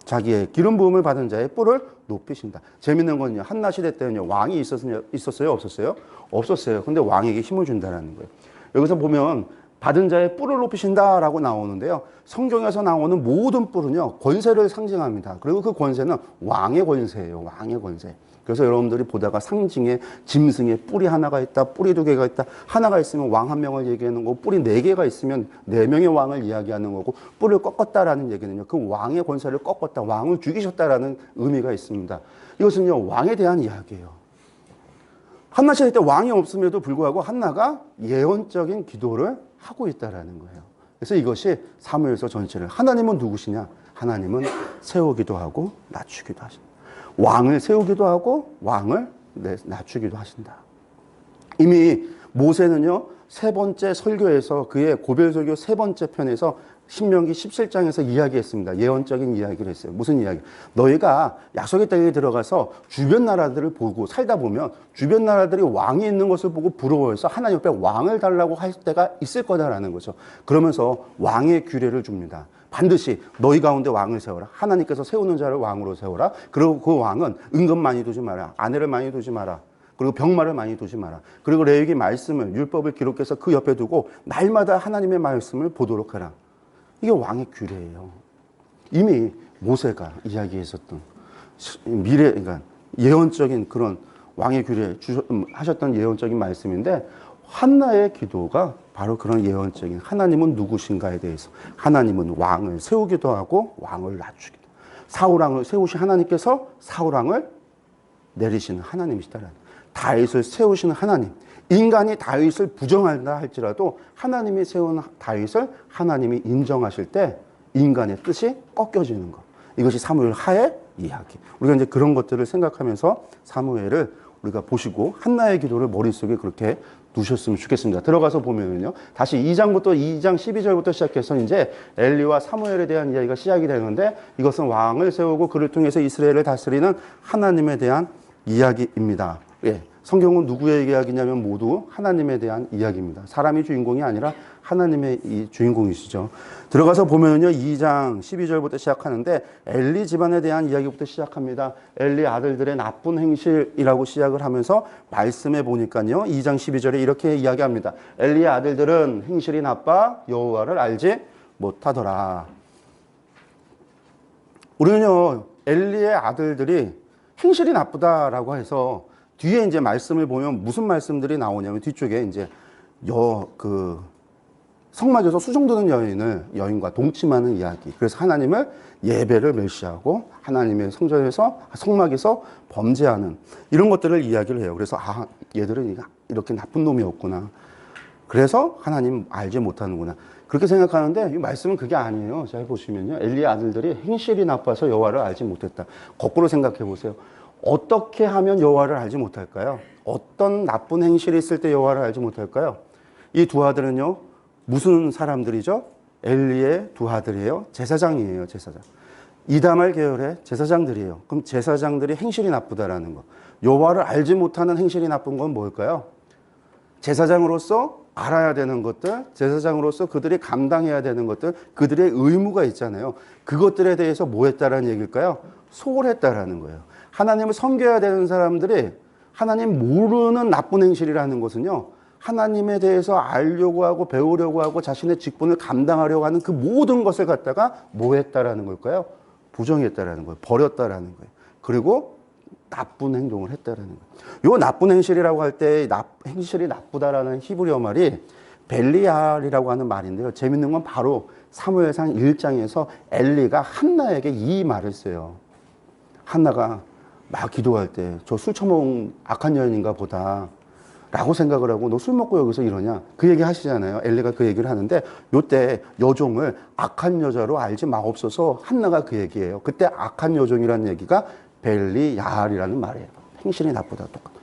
자기의 기름 부음을 받은 자의 뿔을 높이신다. 재밌는 건요. 한나 시대 때는요. 왕이 있었어요? 없었어요? 없었어요. 근데 왕에게 힘을 준다는 거예요. 여기서 보면 받은 자의 뿔을 높이신다라고 나오는데요. 성경에서 나오는 모든 뿔은요. 권세를 상징합니다. 그리고 그 권세는 왕의 권세예요. 왕의 권세. 그래서 여러분들이 보다가 상징에 짐승에 뿔이 하나가 있다. 뿔이 두 개가 있다. 하나가 있으면 왕 한 명을 얘기하는 거고 뿔이 네 개가 있으면 네 명의 왕을 이야기하는 거고 뿔을 꺾었다라는 얘기는요. 그 왕의 권세를 꺾었다. 왕을 죽이셨다라는 의미가 있습니다. 이것은요. 왕에 대한 이야기예요. 한나 시대 때 왕이 없음에도 불구하고 한나가 예언적인 기도를 하고 있다라는 거예요. 그래서 이것이 사무엘서 전체를 하나님은 누구시냐? 하나님은 세우기도 하고 낮추기도 하신다. 왕을 세우기도 하고 왕을 낮추기도 하신다. 이미 모세는요. 세 번째 설교에서 그의 고별설교 세 번째 편에서 신명기 17장에서 이야기했습니다. 예언적인 이야기를 했어요. 무슨 이야기? 너희가 약속의 땅에 들어가서 주변 나라들을 보고 살다 보면 주변 나라들이 왕이 있는 것을 보고 부러워해서 하나님 옆에 왕을 달라고 할 때가 있을 거다라는 거죠. 그러면서 왕의 규례를 줍니다. 반드시 너희 가운데 왕을 세워라. 하나님께서 세우는 자를 왕으로 세워라. 그리고 그 왕은 은금 많이 두지 마라. 아내를 많이 두지 마라. 그리고 병마를 많이 두지 마라. 그리고 레위기 말씀을 율법을 기록해서 그 옆에 두고 날마다 하나님의 말씀을 보도록 하라. 이게 왕의 규례예요. 이미 모세가 이야기했었던 미래, 그러니까 예언적인 그런 왕의 규례 하셨던 예언적인 말씀인데 한나의 기도가 바로 그런 예언적인 하나님은 누구신가에 대해서 하나님은 왕을 세우기도 하고 왕을 낮추기도 사울왕을 세우신 하나님께서 사울왕을 내리시는 하나님이시다라는 다윗을 세우시는 하나님 인간이 다윗을 부정한다 할지라도 하나님이 세운 다윗을 하나님이 인정하실 때 인간의 뜻이 꺾여지는 것 이것이 사무엘 하의 이야기 우리가 이제 그런 것들을 생각하면서 사무엘을 우리가 보시고 한나의 기도를 머릿속에 그렇게 두셨으면 좋겠습니다. 들어가서 보면은요. 다시 2장부터 2장 12절부터 시작해서 이제 엘리와 사무엘에 대한 이야기가 시작이 되는데 이것은 왕을 세우고 그를 통해서 이스라엘을 다스리는 하나님에 대한 이야기입니다. 예. 성경은 누구의 이야기냐면 모두 하나님에 대한 이야기입니다. 사람이 주인공이 아니라 하나님의 이 주인공이시죠. 들어가서 보면요. 2장 12절부터 시작하는데 엘리 집안에 대한 이야기부터 시작합니다. 엘리 아들들의 나쁜 행실이라고 시작을 하면서 말씀해 보니까요. 2장 12절에 이렇게 이야기합니다. 엘리의 아들들은 행실이 나빠 여호와를 알지 못하더라. 우리는요. 엘리의 아들들이 행실이 나쁘다라고 해서 뒤에 이제 말씀을 보면 무슨 말씀들이 나오냐면 뒤쪽에 이제 성막에서 수종드는 여인과 동침하는 이야기. 그래서 하나님을 예배를 멸시하고 하나님의 성전에서 성막에서 범죄하는 이런 것들을 이야기를 해요. 그래서 얘들은 이렇게 나쁜 놈이었구나. 그래서 하나님 알지 못하는구나. 그렇게 생각하는데 이 말씀은 그게 아니에요. 잘 보시면요. 엘리의 아들들이 행실이 나빠서 여호와를 알지 못했다. 거꾸로 생각해 보세요. 어떻게 하면 여호와를 알지 못할까요? 어떤 나쁜 행실이 있을 때 여호와를 알지 못할까요? 이 두 아들은요. 무슨 사람들이죠? 엘리의 두 아들이에요. 제사장이에요. 제사장. 이다말 계열의 제사장들이에요. 그럼 제사장들이 행실이 나쁘다라는 거. 여호와를 알지 못하는 행실이 나쁜 건 뭘까요? 제사장으로서 알아야 되는 것들, 제사장으로서 그들이 감당해야 되는 것들, 그들의 의무가 있잖아요. 그것들에 대해서 뭐 했다라는 얘기일까요? 소홀했다라는 거예요. 하나님을 섬겨야 되는 사람들이 하나님 모르는 나쁜 행실이라는 것은요. 하나님에 대해서 알려고 하고 배우려고 하고 자신의 직분을 감당하려고 하는 그 모든 것을 갖다가 뭐 했다라는 걸까요? 부정했다라는 거예요. 버렸다라는 거예요. 그리고 나쁜 행동을 했다라는 거예요. 요 나쁜 행실이라고 할 때 행실이 나쁘다라는 히브리어 말이 벨리알이라고 하는 말인데요. 재밌는 건 바로 사무엘상 1장에서 엘리가 한나에게 이 말을 써요. 한나가 막 기도할 때 저 술 처먹은 악한 여인인가 보다 라고 생각을 하고 너 술 먹고 여기서 이러냐 그 얘기 하시잖아요. 엘리가 그 얘기를 하는데 요때 여종을 악한 여자로 알지 마옵소서 한나가 그 얘기예요. 그때 악한 여종이라는 얘기가 벨리야알이라는 말이에요. 행실이 나쁘다 똑같아.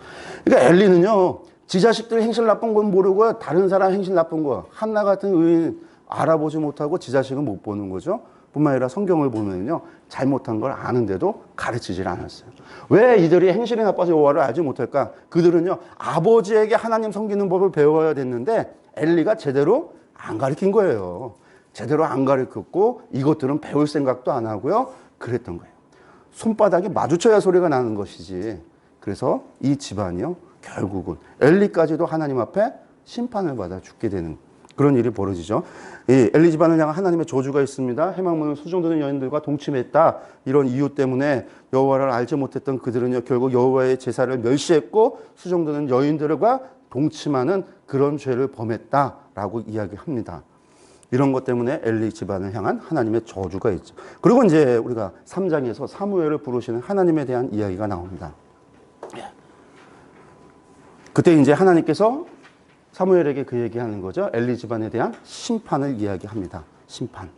그러니까 엘리는요 지 자식들 행실 나쁜 건 모르고 다른 사람 행실 나쁜 거 한나 같은 의인 알아보지 못하고 지 자식은 못 보는 거죠. 뿐만 아니라 성경을 보면요 잘못한 걸 아는데도 가르치질 않았어요. 왜 이들이 행실이 나빠서 여호와를 알지 못할까? 그들은요 아버지에게 하나님 섬기는 법을 배워야 됐는데 엘리가 제대로 안 가르친 거예요. 제대로 안 가르쳤고 이것들은 배울 생각도 안 하고요 그랬던 거예요. 손바닥이 마주쳐야 소리가 나는 것이지. 그래서 이 집안이요 결국은 엘리까지도 하나님 앞에 심판을 받아 죽게 되는 그런 일이 벌어지죠. 이 엘리 집안을 향한 하나님의 저주가 있습니다. 해망문은 수종되는 여인들과 동침했다. 이런 이유 때문에 여호와를 알지 못했던 그들은요 결국 여호와의 제사를 멸시했고 수종되는 여인들과 동침하는 그런 죄를 범했다라고 이야기합니다. 이런 것 때문에 엘리 집안을 향한 하나님의 저주가 있죠. 그리고 이제 우리가 3장에서 사무엘을 부르시는 하나님에 대한 이야기가 나옵니다. 그때 이제 하나님께서 사무엘에게 그 얘기하는 거죠. 엘리 집안에 대한 심판을 이야기합니다. 심판.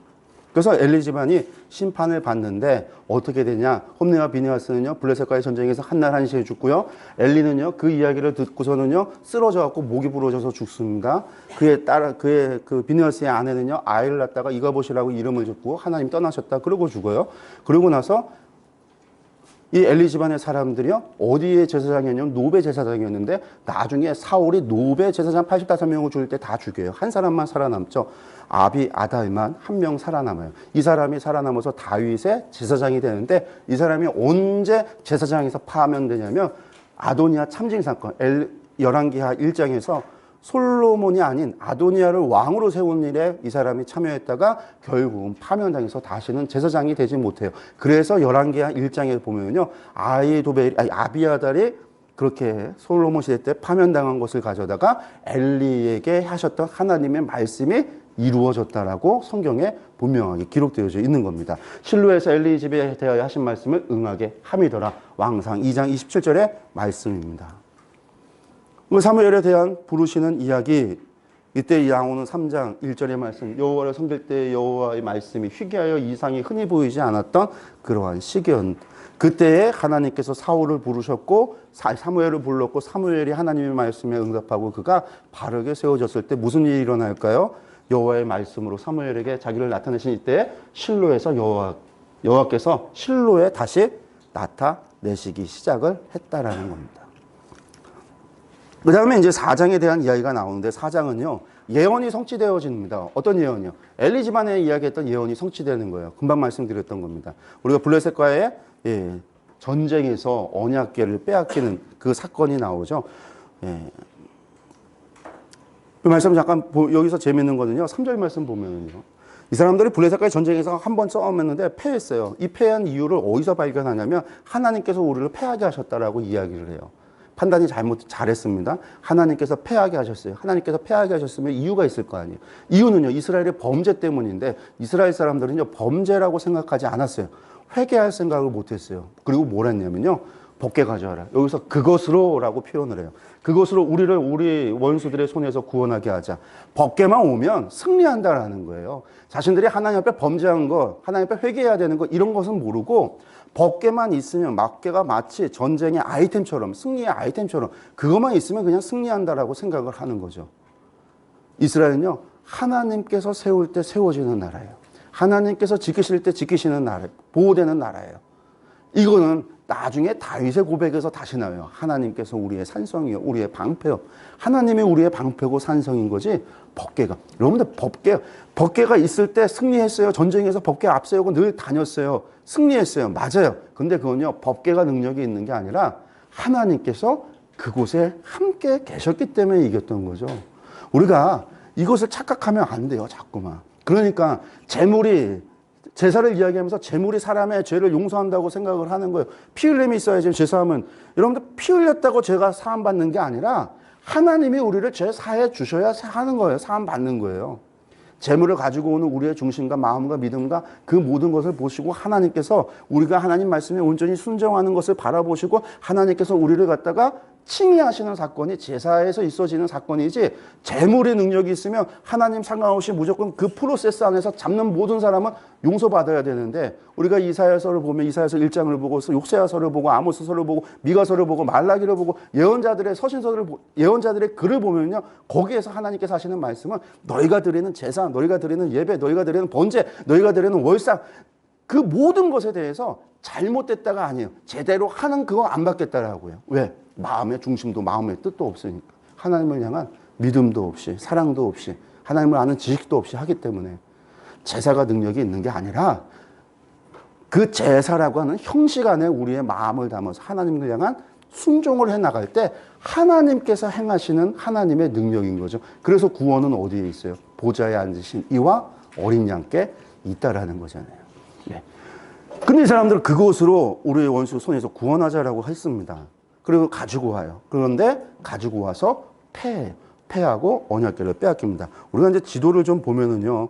그래서 엘리 집안이 심판을 받는데 어떻게 되냐. 홈리와 비느하스는요 블레셋과의 전쟁에서 한날 한시에 죽고요. 엘리는요 그 이야기를 듣고서는요 쓰러져 갖고 목이 부러져서 죽습니다. 그의 그 비느하스의 아내는요 아이를 낳다가 이가봇이라고 이름을 짓고 하나님 떠나셨다 그러고 죽어요. 그러고 나서 이 엘리 집안의 사람들이요 어디에 제사장이었냐면 노베 제사장이었는데 나중에 사울이 노베 제사장 85명을 죽일 때 다 죽여요. 한 사람만 살아남죠. 아비 아달만 한 명 살아남아요. 이 사람이 살아남아서 다윗의 제사장이 되는데 이 사람이 언제 제사장에서 파면되냐면 아도니아 참징 사건 열왕기하 1장에서 솔로몬이 아닌 아도니아를 왕으로 세운 일에 이 사람이 참여했다가 결국은 파면당해서 다시는 제사장이 되지 못해요. 그래서 열왕기하 1장에 보면요 아비아달이 그렇게 솔로몬 시대 때 파면당한 것을 가져다가 엘리에게 하셨던 하나님의 말씀이 이루어졌다라고 성경에 분명하게 기록되어 있는 겁니다. 실로에서 엘리 집에 대하여 하신 말씀을 응하게 함이더라. 왕상 2장 27절의 말씀입니다. 사무엘에 대한 부르시는 이야기 이때 나오는 3장 1절의 말씀 여호와를 섬길 때 여호와의 말씀이 희귀하여 이상이 흔히 보이지 않았던 그러한 시기였 그때에 하나님께서 사울을 부르셨고 사무엘을 불렀고 사무엘이 하나님의 말씀에 응답하고 그가 바르게 세워졌을 때 무슨 일이 일어날까요? 여호와의 말씀으로 사무엘에게 자기를 나타내신 이때 실로에서 여호와께서 실로에 다시 나타내시기 시작을 했다라는 겁니다. 그 다음에 이제 4장에 대한 이야기가 나오는데 4장은요 예언이 성취되어집니다. 어떤 예언이요? 엘리 집안에 이야기했던 예언이 성취되는 거예요. 금방 말씀드렸던 겁니다. 우리가 블레셋과의 전쟁에서 언약궤를 빼앗기는 그 사건이 나오죠. 그 말씀 잠깐 여기서 재밌는 거는요. 3절 말씀 보면요. 이 사람들이 블레셋과의 전쟁에서 한 번 싸움했는데 패했어요. 이 패한 이유를 어디서 발견하냐면 하나님께서 우리를 패하게 하셨다라고 이야기를 해요. 판단이 잘했습니다. 하나님께서 패하게 하셨어요. 하나님께서 패하게 하셨으면 이유가 있을 거 아니에요. 이유는요. 이스라엘의 범죄 때문인데 이스라엘 사람들은요. 범죄라고 생각하지 않았어요. 회개할 생각을 못했어요. 그리고 뭘 했냐면요. 벗게 가져와라. 여기서 그것으로라고 표현을 해요. 그것으로 우리를 우리 원수들의 손에서 구원하게 하자. 벗게만 오면 승리한다라는 거예요. 자신들이 하나님 앞에 범죄한 거, 하나님 앞에 회개해야 되는 거 이런 것은 모르고 벗게만 있으면 막개가 마치 전쟁의 아이템처럼 승리의 아이템처럼 그것만 있으면 그냥 승리한다라고 생각을 하는 거죠. 이스라엘은요. 하나님께서 세울 때 세워지는 나라예요. 하나님께서 지키실 때 지키시는 나라, 보호되는 나라예요. 이거는 나중에 다윗의 고백에서 다시 나와요. 하나님께서 우리의 산성이요, 우리의 방패요. 하나님이 우리의 방패고 산성인 거지. 벗개가 여러분들 벗개가 있을 때 승리했어요. 전쟁에서 벗개 앞세우고 늘 다녔어요. 승리했어요. 맞아요. 근데 그건요 벗개가 능력이 있는 게 아니라 하나님께서 그곳에 함께 계셨기 때문에 이겼던 거죠. 우리가 이것을 착각하면 안 돼요. 자꾸만. 그러니까 제사를 이야기하면서 제물이 사람의 죄를 용서한다고 생각을 하는 거예요. 피 흘림이 있어야지 죄사함은. 여러분들 피 흘렸다고 죄가 사함 받는 게 아니라 하나님이 우리를 죄 사해 주셔야 하는 거예요. 사함 받는 거예요. 재물을 가지고 오는 우리의 중심과 마음과 믿음과 그 모든 것을 보시고 하나님께서 우리가 하나님 말씀에 온전히 순종하는 것을 바라보시고 하나님께서 우리를 갖다가 칭의하시는 사건이 제사에서 있어지는 사건이지, 재물의 능력이 있으면 하나님 상관없이 무조건 그 프로세스 안에서 잡는 모든 사람은 용서받아야 되는데, 우리가 이사야서를 보면 이사야서 1장을 보고 욕세야서를 보고 아모스서를 보고 미가서를 보고 말라기를 보고 예언자들의 서신서를 예언자들의 글을 보면요, 거기에서 하나님께서 하시는 말씀은 너희가 드리는 제사, 너희가 드리는 예배, 너희가 드리는 번제, 너희가 드리는 월상, 그 모든 것에 대해서 잘못됐다가 아니에요. 제대로 하는 그거 안 받겠다라고요. 왜? 마음의 중심도 마음의 뜻도 없으니까. 하나님을 향한 믿음도 없이 사랑도 없이 하나님을 아는 지식도 없이 하기 때문에 제사가 능력이 있는 게 아니라 그 제사라고 하는 형식 안에 우리의 마음을 담아서 하나님을 향한 순종을 해나갈 때 하나님께서 행하시는 하나님의 능력인 거죠. 그래서 구원은 어디에 있어요? 보좌에 앉으신 이와 어린 양께 있다라는 거잖아요. 네. 근데 이 사람들은 그것으로 우리의 원수 손에서 구원하자라고 했습니다. 그리고 가지고 와요. 그런데 가지고 와서 패하고 언약궤를 빼앗깁니다. 우리가 이제 지도를 좀 보면은요,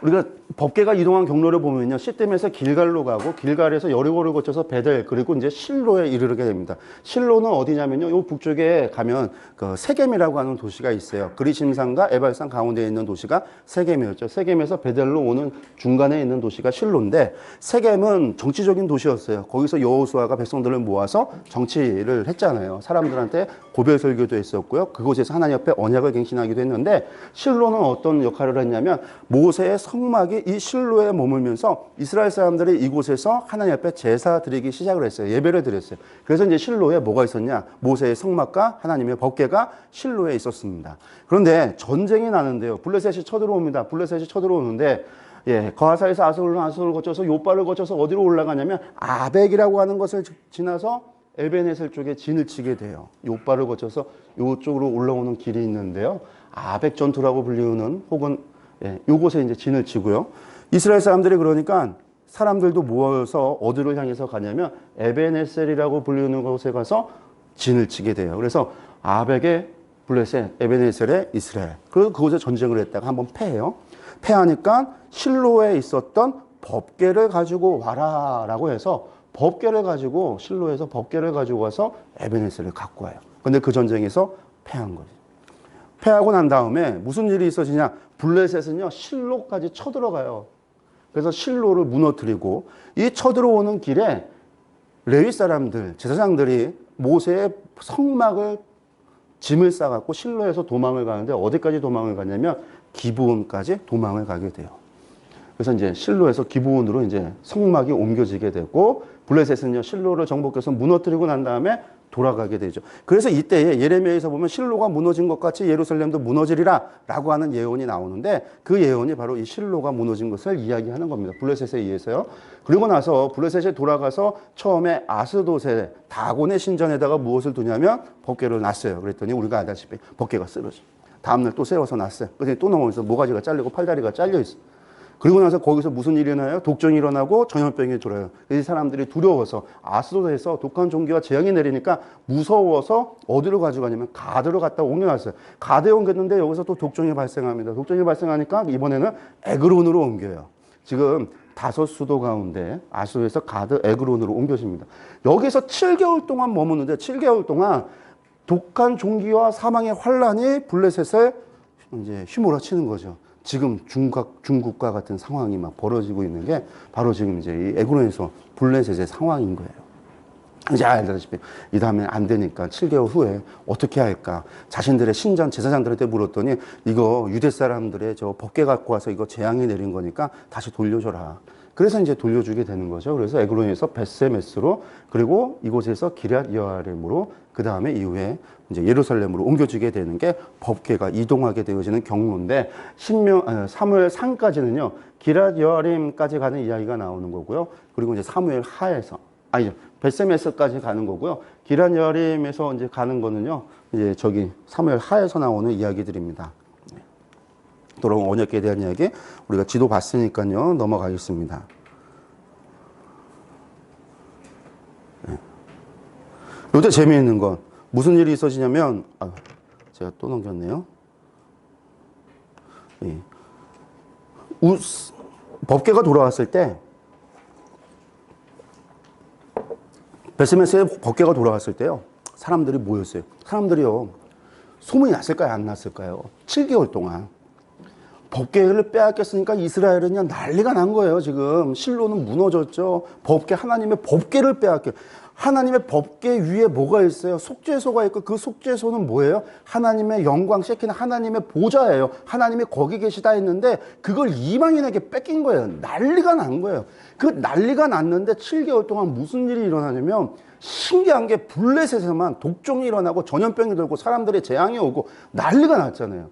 우리가 법궤가 이동한 경로를 보면요, 시댐에서 길갈로 가고 길갈에서 여리고를 거쳐서 베델, 그리고 이제 실로에 이르게 됩니다. 실로는 어디냐면요, 요 북쪽에 가면 그 세겜이라고 하는 도시가 있어요. 그리심산과 에발산 가운데 있는 도시가 세겜이었죠. 세겜에서 베델로 오는 중간에 있는 도시가 실로인데, 세겜은 정치적인 도시였어요. 거기서 여호수아가 백성들을 모아서 정치를 했잖아요. 사람들한테 고별 설교도 했었고요. 그곳에서 하나님 앞에 언약을 갱신하기도 했는데, 실로는 어떤 역할을 했냐면 모세의 성막이 이 실로에 머물면서 이스라엘 사람들이 이곳에서 하나님 앞에 제사 드리기 시작을 했어요. 예배를 드렸어요. 그래서 이제 실로에 뭐가 있었냐? 모세의 성막과 하나님의 법궤가 실로에 있었습니다. 그런데 전쟁이 나는데요. 블레셋이 쳐들어옵니다. 블레셋이 쳐들어오는데, 거하사에서 아솔을 거쳐서 요바를 거쳐서 어디로 올라가냐면 아벡이라고 하는 것을 지나서 에베네셀 쪽에 진을 치게 돼요. 요바를 거쳐서 이쪽으로 올라오는 길이 있는데요. 아벡 전투라고 불리우는, 혹은 요곳에 이제 진을 치고요. 이스라엘 사람들이 그러니까 사람들도 모여서 어디를 향해서 가냐면 에베네셀이라고 불리우는 곳에 가서 진을 치게 돼요. 그래서 아벡의 블레셋, 에베네셀의 이스라엘. 그리고 그곳에 전쟁을 했다가 한번 패해요. 패하니까 실로에 있었던 법궤를 가지고 와라라고 해서 법궤를 가지고, 실로에서 법궤를 가지고 와서 에베네셀을 갖고 와요. 근데 그 전쟁에서 패한 거죠. 패하고 난 다음에 무슨 일이 있어지냐? 블레셋은요, 실로까지 쳐들어가요. 그래서 실로를 무너뜨리고, 이 쳐들어오는 길에 레위 사람들, 제사장들이 모세의 성막을 짐을 싸갖고 실로에서 도망을 가는데, 어디까지 도망을 가냐면 기브온까지 도망을 가게 돼요. 그래서 이제 실로에서 기브온으로 이제 성막이 옮겨지게 되고, 블레셋은요, 실로를 정복해서 무너뜨리고 난 다음에 돌아가게 되죠. 그래서 이때에 예레미야에서 보면 실로가 무너진 것 같이 예루살렘도 무너지리라 라고 하는 예언이 나오는데, 그 예언이 바로 이 실로가 무너진 것을 이야기하는 겁니다. 블레셋에 의해서요. 그리고 나서 블레셋에 돌아가서 처음에 아스돗의 다곤의 신전에다가 무엇을 두냐면 법궤를 놨어요. 그랬더니 우리가 알다시피 법궤가 쓰러져. 다음날 또 세워서 놨어요. 그랬더니 또 넘어오면서 모가지가 잘리고 팔다리가 잘려 있어. 그리고 나서 거기서 무슨 일이 일어나요? 독종이 일어나고 전염병이 돌아요. 이 사람들이 두려워서 아스돗에서 독한 종기와 재앙이 내리니까 무서워서 어디로 가져가냐면 가드로 갖다 옮겨놨어요. 가드에 옮겼는데 여기서 또 독종이 발생합니다. 독종이 발생하니까 이번에는 에그론으로 옮겨요. 지금 5 수도 가운데 아스돗에서 가드, 에그론으로 옮겨집니다. 여기서 7개월 동안 머무는데, 7개월 동안 독한 종기와 사망의 환란이 블레셋을 이제 휘몰아치는 거죠. 지금 중국과 같은 상황이 막 벌어지고 있는 게 바로 지금 이제 이 에그론에서 블레셋의 상황인 거예요. 이제 알다시피 이 다음에 안 되니까 7개월 후에 어떻게 할까? 자신들의 신전 제사장들한테 물었더니 이거 유대 사람들의 저 법궤 갖고 와서 이거 재앙이 내린 거니까 다시 돌려줘라. 그래서 이제 돌려주게 되는 거죠. 그래서 에그론에서 벳세메스로, 그리고 이곳에서 기럇 여아림으로, 그 다음에 이후에 이제 예루살렘으로 옮겨지게 되는 게 법궤가 이동하게 되어지는 경로인데, 사무엘 상까지는요, 기럇 여아림까지 가는 이야기가 나오는 거고요. 그리고 이제 사무엘 하에서, 벳세메스까지 가는 거고요. 기럇 여아림에서 이제 가는 거는요, 이제 저기 사무엘 하에서 나오는 이야기들입니다. 도로 언약궤에 대한 이야기 우리가 지도 봤으니까요, 넘어가겠습니다. 요때 재미있는 건 무슨 일이 있어지냐면, 제가 또 넘겼네요. 법궤가 돌아왔을 때, 베스메스의 법궤가 돌아왔을 때요, 사람들이 모였어요. 사람들이요, 소문이 났을까요? 안 났을까요? 7개월 동안. 법궤를 빼앗겼으니까 이스라엘은 그냥 난리가 난 거예요, 지금. 실로는 무너졌죠. 법궤, 하나님의 법궤를 빼앗겨. 하나님의 법궤 위에 뭐가 있어요? 속죄소가 있고, 그 속죄소는 뭐예요? 하나님의 영광 쉐키는 하나님의 보좌예요. 하나님이 거기 계시다 했는데 그걸 이방인에게 뺏긴 거예요. 난리가 난 거예요. 그 난리가 났는데 7개월 동안 무슨 일이 일어나냐면, 신기한 게 블레셋에만 독종이 일어나고 전염병이 돌고 사람들의 재앙이 오고 난리가 났잖아요.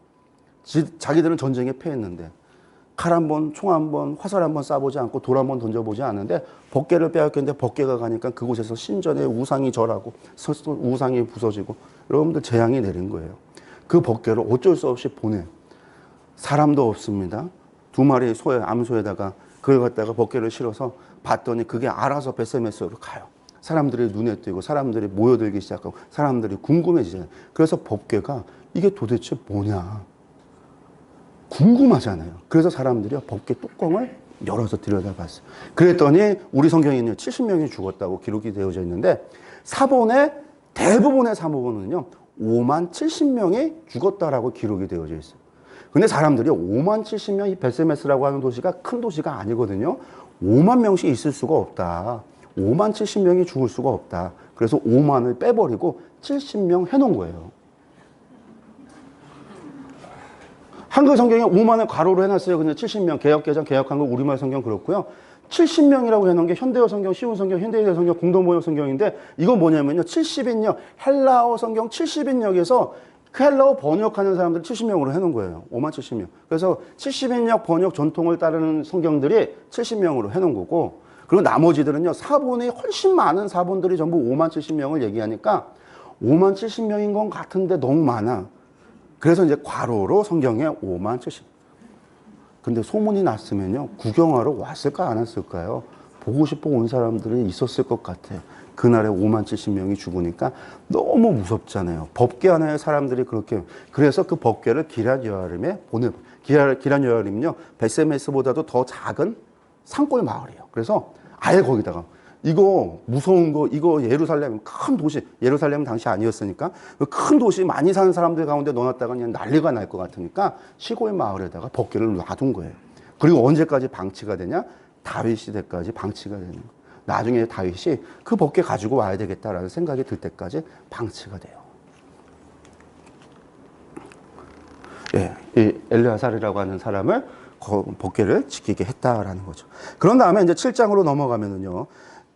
자기들은 전쟁에 패했는데 칼 한 번, 총 한 번, 화살 한 번 쏴보지 않고 돌 한 번 던져보지 않는데 법궤를 빼앗겼는데 법궤가 가니까 그곳에서 신전에 우상이 절하고 우상이 부서지고 여러분들 재앙이 내린 거예요. 그 법궤를 어쩔 수 없이 보내. 사람도 없습니다. 2마리 소에, 암소에다가 그걸 갖다가 법궤를 실어서 봤더니 그게 알아서 베세메스로 가요. 사람들이 눈에 띄고 사람들이 모여들기 시작하고 사람들이 궁금해지잖아요. 그래서 법궤가 이게 도대체 뭐냐 궁금하잖아요. 그래서 사람들이 법궤 뚜껑을 열어서 들여다봤어요. 그랬더니 우리 성경에는 70명이 죽었다고 기록이 되어져 있는데 사본의 대부분의 사본은요 5만 70명이 죽었다라고 기록이 되어져 있어요. 근데 사람들이 5만 70명, 이 베세메스라고 하는 도시가 큰 도시가 아니거든요. 5만 명씩 있을 수가 없다. 5만 70명이 죽을 수가 없다. 그래서 5만을 빼버리고 70명 해놓은 거예요. 한글 성경에 5만을 괄호로 해놨어요. 근데 70명, 개역개정, 개역한글, 우리말 성경 그렇고요. 70명이라고 해놓은 게 현대어 성경, 쉬운 성경, 현대어 성경, 공동번역 성경인데 이건 뭐냐면요. 70인역, 헬라어 성경 70인역에서 그 헬라어 번역하는 사람들 70명으로 해놓은 거예요. 5만 70명. 그래서 70인역 번역 전통을 따르는 성경들이 70명으로 해놓은 거고 그리고 나머지들은요. 사본이 훨씬 많은 사본들이 전부 5만 70명을 얘기하니까 5만 70명인 건 같은데 너무 많아. 그래서 이제 괄호로 성경에 5만 70. 근데 소문이 났으면요. 구경하러 왔을까 안 왔을까요? 보고 싶어 온 사람들이 있었을 것 같아. 그날에 5만 70명이 죽으니까 너무 무섭잖아요. 법궤 하나에 사람들이 그렇게. 그래서 그 법궤를 기럇 여아림에 보내. 기럇 여아림은요. 베세메스보다도 더 작은 산골 마을이에요. 그래서 아예 거기다가 이거 무서운 거 이거 예루살렘 큰 도시 예루살렘은 당시 아니었으니까 큰 도시 많이 사는 사람들 가운데 넣어놨다가 그냥 난리가 날 것 같으니까 시골 마을에다가 법궤를 놔둔 거예요. 그리고 언제까지 방치가 되냐? 다윗 시대까지 방치가 되는 거예요. 나중에 다윗이 그 법궤 가지고 와야 되겠다라는 생각이 들 때까지 방치가 돼요. 예, 이 엘르아살이라고 하는 사람을 법궤를 지키게 했다라는 거죠. 그런 다음에 이제 7장으로 넘어가면은요.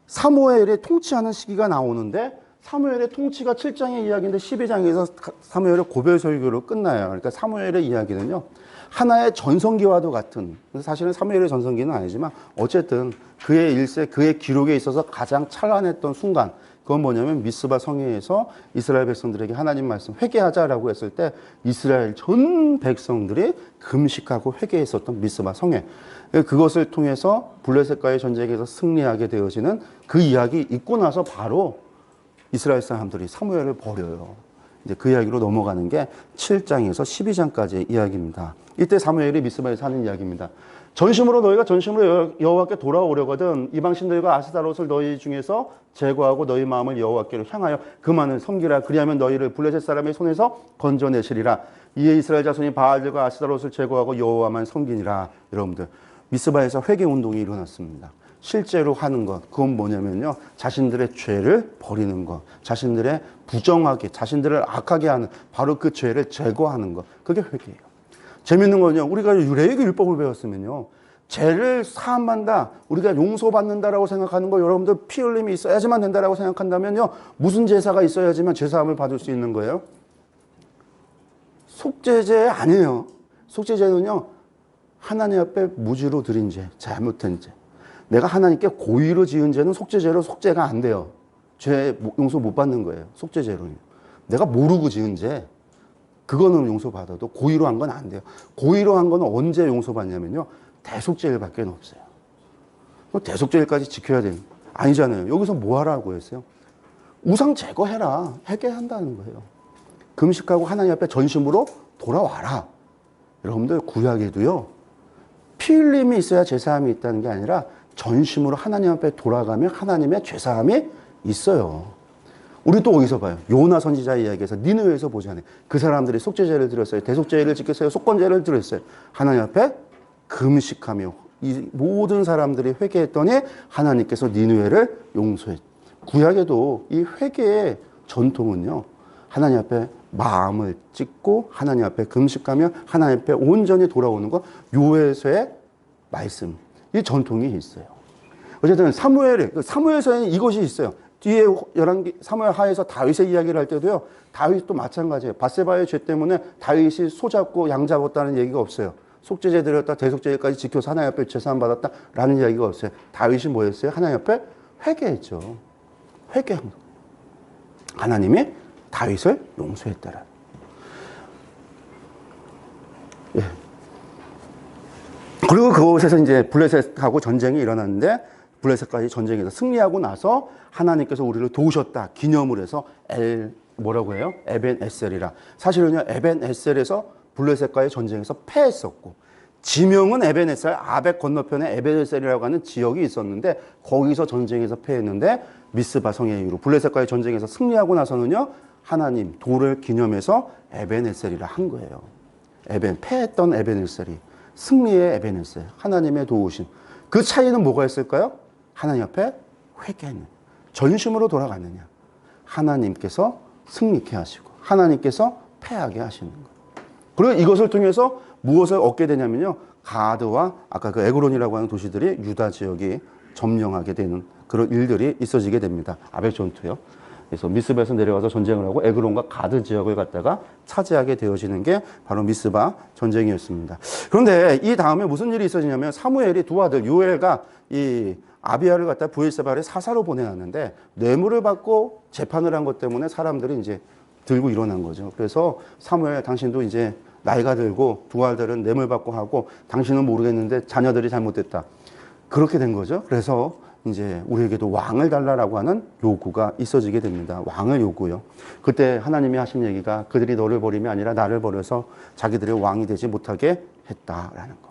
사무엘이 통치하는 시기가 나오는데 사무엘의 통치가 7장의 이야기인데 12장에서 사무엘의 고별 설교로 끝나요. 그러니까 사무엘의 이야기는요. 하나의 전성기와도 같은 사실은 사무엘의 전성기는 아니지만 어쨌든 그의 일세 그의 기록에 있어서 가장 찬란했던 순간 그건 뭐냐면 미스바 성회에서 이스라엘 백성들에게 하나님 말씀 회개하자라고 했을 때 이스라엘 전 백성들이 금식하고 회개했었던 미스바 성회 그것을 통해서 블레셋과의 전쟁에서 승리하게 되어지는 그 이야기 있고 나서 바로 이스라엘 사람들이 사무엘을 버려요. 이제 그 이야기로 넘어가는 게 7장에서 12장까지의 이야기입니다. 이때 사무엘이 미스바에서 하는 이야기입니다. 전심으로 너희가 전심으로 여호와께 돌아오려거든 이방 신들과 아스타롯을 너희 중에서 제거하고 너희 마음을 여호와께로 향하여 그만을 섬기라. 그리하면 너희를 블레셋 사람의 손에서 건져내시리라. 이에 이스라엘 자손이 바알들과 아스타롯을 제거하고 여호와만 섬기니라. 여러분들 미스바에서 회개 운동이 일어났습니다. 실제로 하는 것 그건 뭐냐면요. 자신들의 죄를 버리는 것 자신들의 부정하게 자신들을 악하게 하는 바로 그 죄를 제거하는 것 그게 회개예요. 재밌는 건요. 우리가 유래의 율법을 배웠으면요. 죄를 사함한다. 우리가 용서받는다라고 생각하는 거 여러분들 피 흘림이 있어야지만 된다라고 생각한다면요. 무슨 제사가 있어야지만 죄사함을 받을 수 있는 거예요? 속죄제 아니에요. 속죄제는요. 하나님 앞에 무지로 드린 죄, 잘못한 죄. 내가 하나님께 고의로 지은 죄는 속죄제로 속죄가 안 돼요. 죄 용서 못 받는 거예요. 속죄제로는. 내가 모르고 지은 죄. 그거는 용서받아도 고의로 한 건 안 돼요. 고의로 한 거는 언제 용서받냐면요. 대속죄일밖에 없어요. 대속죄일까지 지켜야 되는 아니잖아요. 여기서 뭐 하라고 했어요? 우상 제거해라. 회개한다는 거예요. 금식하고 하나님 앞에 전심으로 돌아와라. 여러분들 구약에도요, 피 흘림이 있어야 제사함이 있다는 게 아니라 전심으로 하나님 앞에 돌아가면 하나님의 죄사함이 있어요. 우리 또 어디서 봐요? 요나 선지자 이야기에서 니느웨에서 보잖아요. 그 사람들이 속죄제를 드렸어요. 대속죄를 지켰어요. 속건제를 드렸어요. 하나님 앞에 금식하며 이 모든 사람들이 회개했더니 하나님께서 니느웨를 용서했어요. 구약에도 이 회개의 전통은요, 하나님 앞에 마음을 찢고 하나님 앞에 금식하며 하나님 앞에 온전히 돌아오는 것, 요에서의 말씀, 이 전통이 있어요. 어쨌든 사무엘서에는 이것이 있어요. 뒤에 사무엘 하에서 다윗의 이야기를 할 때도요, 다윗도 마찬가지예요. 밧세바의 죄 때문에 다윗이 소잡고 양 잡았다는 얘기가 없어요. 속죄제 드렸다, 대속죄까지 지켜서 하나님 앞에 제사함 받았다라는 이야기가 없어요. 다윗이 뭐 했어요? 하나님 앞에 회개했죠. 회개한 거. 하나님이 다윗을 용서했더라. 예. 그리고 그곳에서 이제 블레셋하고 전쟁이 일어났는데, 블레셋까지 전쟁에서 승리하고 나서 하나님께서 우리를 도우셨다 기념을 해서 뭐라고 해요? 에벤 에셀이라. 사실은요, 에벤 에셀에서 블레셋과의 전쟁에서 패했었고, 지명은 에벤 에셀, 아벡 건너편에 에벤 에셀이라고 하는 지역이 있었는데, 거기서 전쟁에서 패했는데, 미스바 성의 이후로 블레셋과의 전쟁에서 승리하고 나서는요, 하나님 도를 기념해서 에벤 에셀이라 한 거예요. 패했던 에벤 에셀이 승리의 에벤 에셀, 하나님의 도우심. 그 차이는 뭐가 있을까요? 하나님 앞에 회개하는, 전심으로 돌아가느냐, 하나님께서 승리케 하시고 하나님께서 패하게 하시는 것. 그리고 이것을 통해서 무엇을 얻게 되냐면요, 가드와 아까 그 에그론이라고 하는 도시들이 유다 지역이 점령하게 되는 그런 일들이 있어지게 됩니다. 아벡 전투요. 그래서 미스바에서 내려가서 전쟁을 하고 에그론과 가드 지역을 갖다가 차지하게 되어지는 게 바로 미스바 전쟁이었습니다. 그런데 이 다음에 무슨 일이 있어지냐면, 사무엘이 두 아들 요엘과 이 아비야를 갖다 브엘세바를 사사로 보내놨는데, 뇌물을 받고 재판을 한 것 때문에 사람들이 이제 들고 일어난 거죠. 그래서 사무엘, 당신도 이제 나이가 들고 두 아들은 뇌물 받고 하고 당신은 모르겠는데 자녀들이 잘못됐다. 그렇게 된 거죠. 그래서 이제 우리에게도 왕을 달라라고 하는 요구가 있어지게 됩니다. 왕을 요구요. 그때 하나님이 하신 얘기가 그들이 너를 버림이 아니라 나를 버려서 자기들의 왕이 되지 못하게 했다라는 거.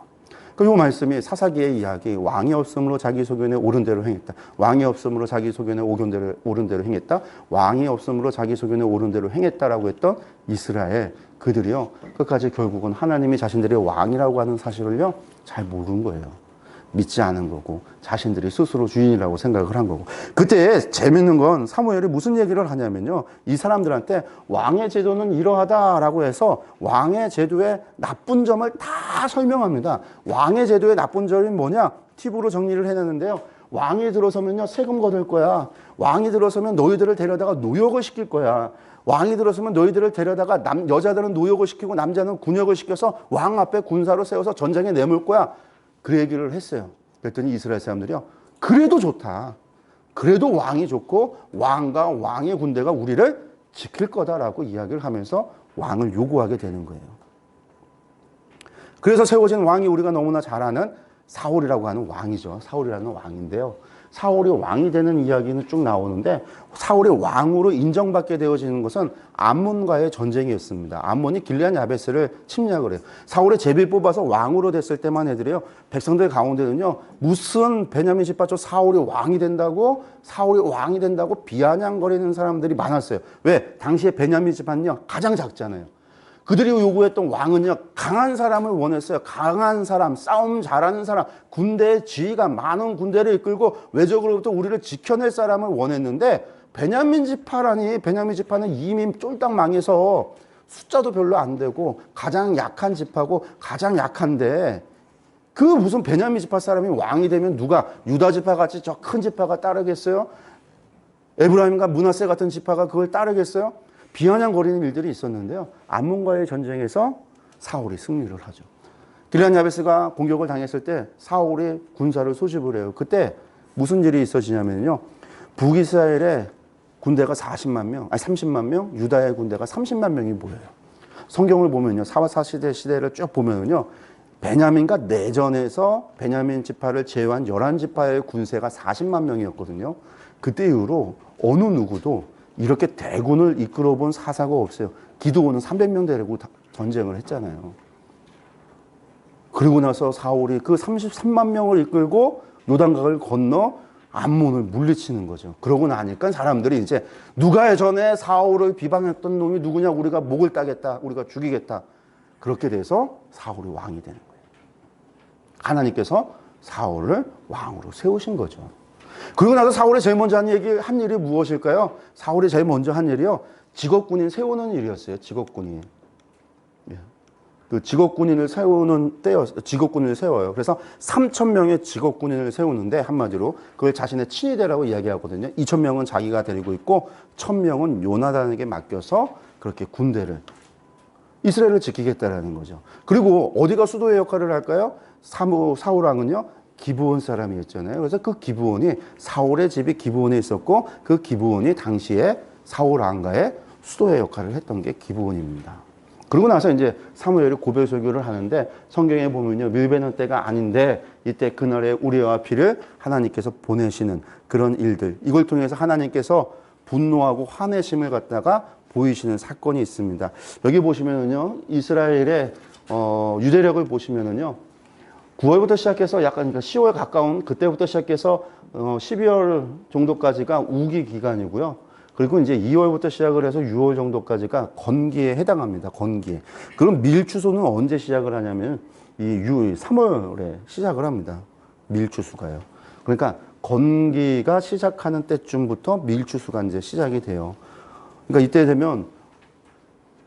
그 말씀이 사사기의 이야기, 왕이 없음으로 자기 소견에 옳은 대로 행했다. 왕이 없음으로 자기 소견에 옳은 대로 행했다. 왕이 없음으로 자기 소견에 옳은 대로 행했다라고 했던 이스라엘, 그들이요, 끝까지 결국은 하나님이 자신들의 왕이라고 하는 사실을요, 잘 모르는 거예요. 믿지 않은 거고, 자신들이 스스로 주인이라고 생각을 한 거고. 그때 재밌는 건 사무엘이 무슨 얘기를 하냐면요, 이 사람들한테 왕의 제도는 이러하다라고 해서 왕의 제도의 나쁜 점을 다 설명합니다. 왕의 제도의 나쁜 점이 뭐냐? 팁으로 정리를 해놨는데요, 왕이 들어서면요, 세금 걷을 거야. 왕이 들어서면 너희들을 데려다가 노역을 시킬 거야. 왕이 들어서면 너희들을 데려다가 여자들은 노역을 시키고 남자는 군역을 시켜서 왕 앞에 군사로 세워서 전쟁에 내몰 거야. 그 얘기를 했어요. 그랬더니 이스라엘 사람들이요, 그래도 좋다. 그래도 왕이 좋고 왕과 왕의 군대가 우리를 지킬 거다라고 이야기를 하면서 왕을 요구하게 되는 거예요. 그래서 세워진 왕이 우리가 너무나 잘 아는 사울이라고 하는 왕이죠. 사울이라는 왕인데요, 사울이 왕이 되는 이야기는 쭉 나오는데, 사울이 왕으로 인정받게 되어지는 것은 암몬과의 전쟁이었습니다. 암몬이 길르앗 야베스를 침략을 해요. 사울의 제비 뽑아서 왕으로 됐을 때만 해도요, 백성들 가운데는요, 무슨 베냐민 지파죠, 사울이 왕이 된다고 비아냥거리는 사람들이 많았어요. 왜? 당시에 베냐민 지파는요, 가장 작잖아요. 그들이 요구했던 왕은요, 강한 사람을 원했어요. 강한 사람, 싸움 잘하는 사람, 군대의 지휘가 많은 군대를 이끌고 외적으로부터 우리를 지켜낼 사람을 원했는데, 베냐민 지파는 이미 쫄딱 망해서 숫자도 별로 안 되고 가장 약한 지파고 가장 약한데, 그 무슨 베냐민 지파 사람이 왕이 되면 누가 유다 지파 같이 저 큰 지파가 따르겠어요? 에브라임과 므낫세 같은 지파가 그걸 따르겠어요? 비아냥거리는 일들이 있었는데요, 암몬과의 전쟁에서 사울이 승리를 하죠. 길르앗 야베스가 공격을 당했을 때 사울이 군사를 소집을 해요. 그때 무슨 일이 있어지냐면요, 북이스라엘의 군대가 30만 명, 유다의 군대가 30만 명이 모여요. 성경을 보면요, 사사시대 시대를 쭉 보면요, 베냐민과 내전에서 베냐민 지파를 제외한 11지파의 군세가 40만 명이었거든요. 그때 이후로 어느 누구도 이렇게 대군을 이끌어 본 사사가 없어요. 기드온은 300명 데리고 전쟁을 했잖아요. 그리고 나서 사울이 그 33만 명을 이끌고 요단강을 건너 암몬을 물리치는 거죠. 그러고 나니까 사람들이 이제 누가 예전에 사울을 비방했던 놈이 누구냐, 우리가 목을 따겠다, 우리가 죽이겠다. 그렇게 돼서 사울이 왕이 되는 거예요. 하나님께서 사울을 왕으로 세우신 거죠. 그리고 나서 사울이 제일 먼저 한 일이 무엇일까요? 사울이 제일 먼저 한 일이요, 직업군인 세우는 일이었어요. 직업군인. 그 직업군인을 세우는 때였어요. 직업군인을 세워요. 그래서 3,000명의 직업군인을 세우는데, 한마디로 그걸 자신의 친위대라고 이야기하거든요. 2,000명은 자기가 데리고 있고 1,000명은 요나단에게 맡겨서 그렇게 군대를, 이스라엘을 지키겠다라는 거죠. 그리고 어디가 수도의 역할을 할까요? 사울 왕은요, 기브온 사람이었잖아요. 그래서 그 기브온이, 사울의 집이 기브온에 있었고, 그 기브온이 당시에 사울 왕가의 수도의 역할을 했던 게 기브온입니다. 그러고 나서 이제 사무엘이 고백 설교를 하는데, 성경에 보면요, 밀베는 때가 아닌데 이때 그날의 우리와 피를 하나님께서 보내시는 그런 일들, 이걸 통해서 하나님께서 분노하고 화내심을 갖다가 보이시는 사건이 있습니다. 여기 보시면은요, 이스라엘의 유대력을 보시면은요, 9월부터 시작해서 약간 10월 가까운 그때부터 시작해서 12월 정도까지가 우기 기간이고요. 그리고 이제 2월부터 시작을 해서 6월 정도까지가 건기에 해당합니다. 건기에. 그럼 밀추수는 언제 시작을 하냐면 3월에 시작을 합니다. 밀추수가요. 그러니까 건기가 시작하는 때쯤부터 밀추수가 이제 시작이 돼요. 그러니까 이때 되면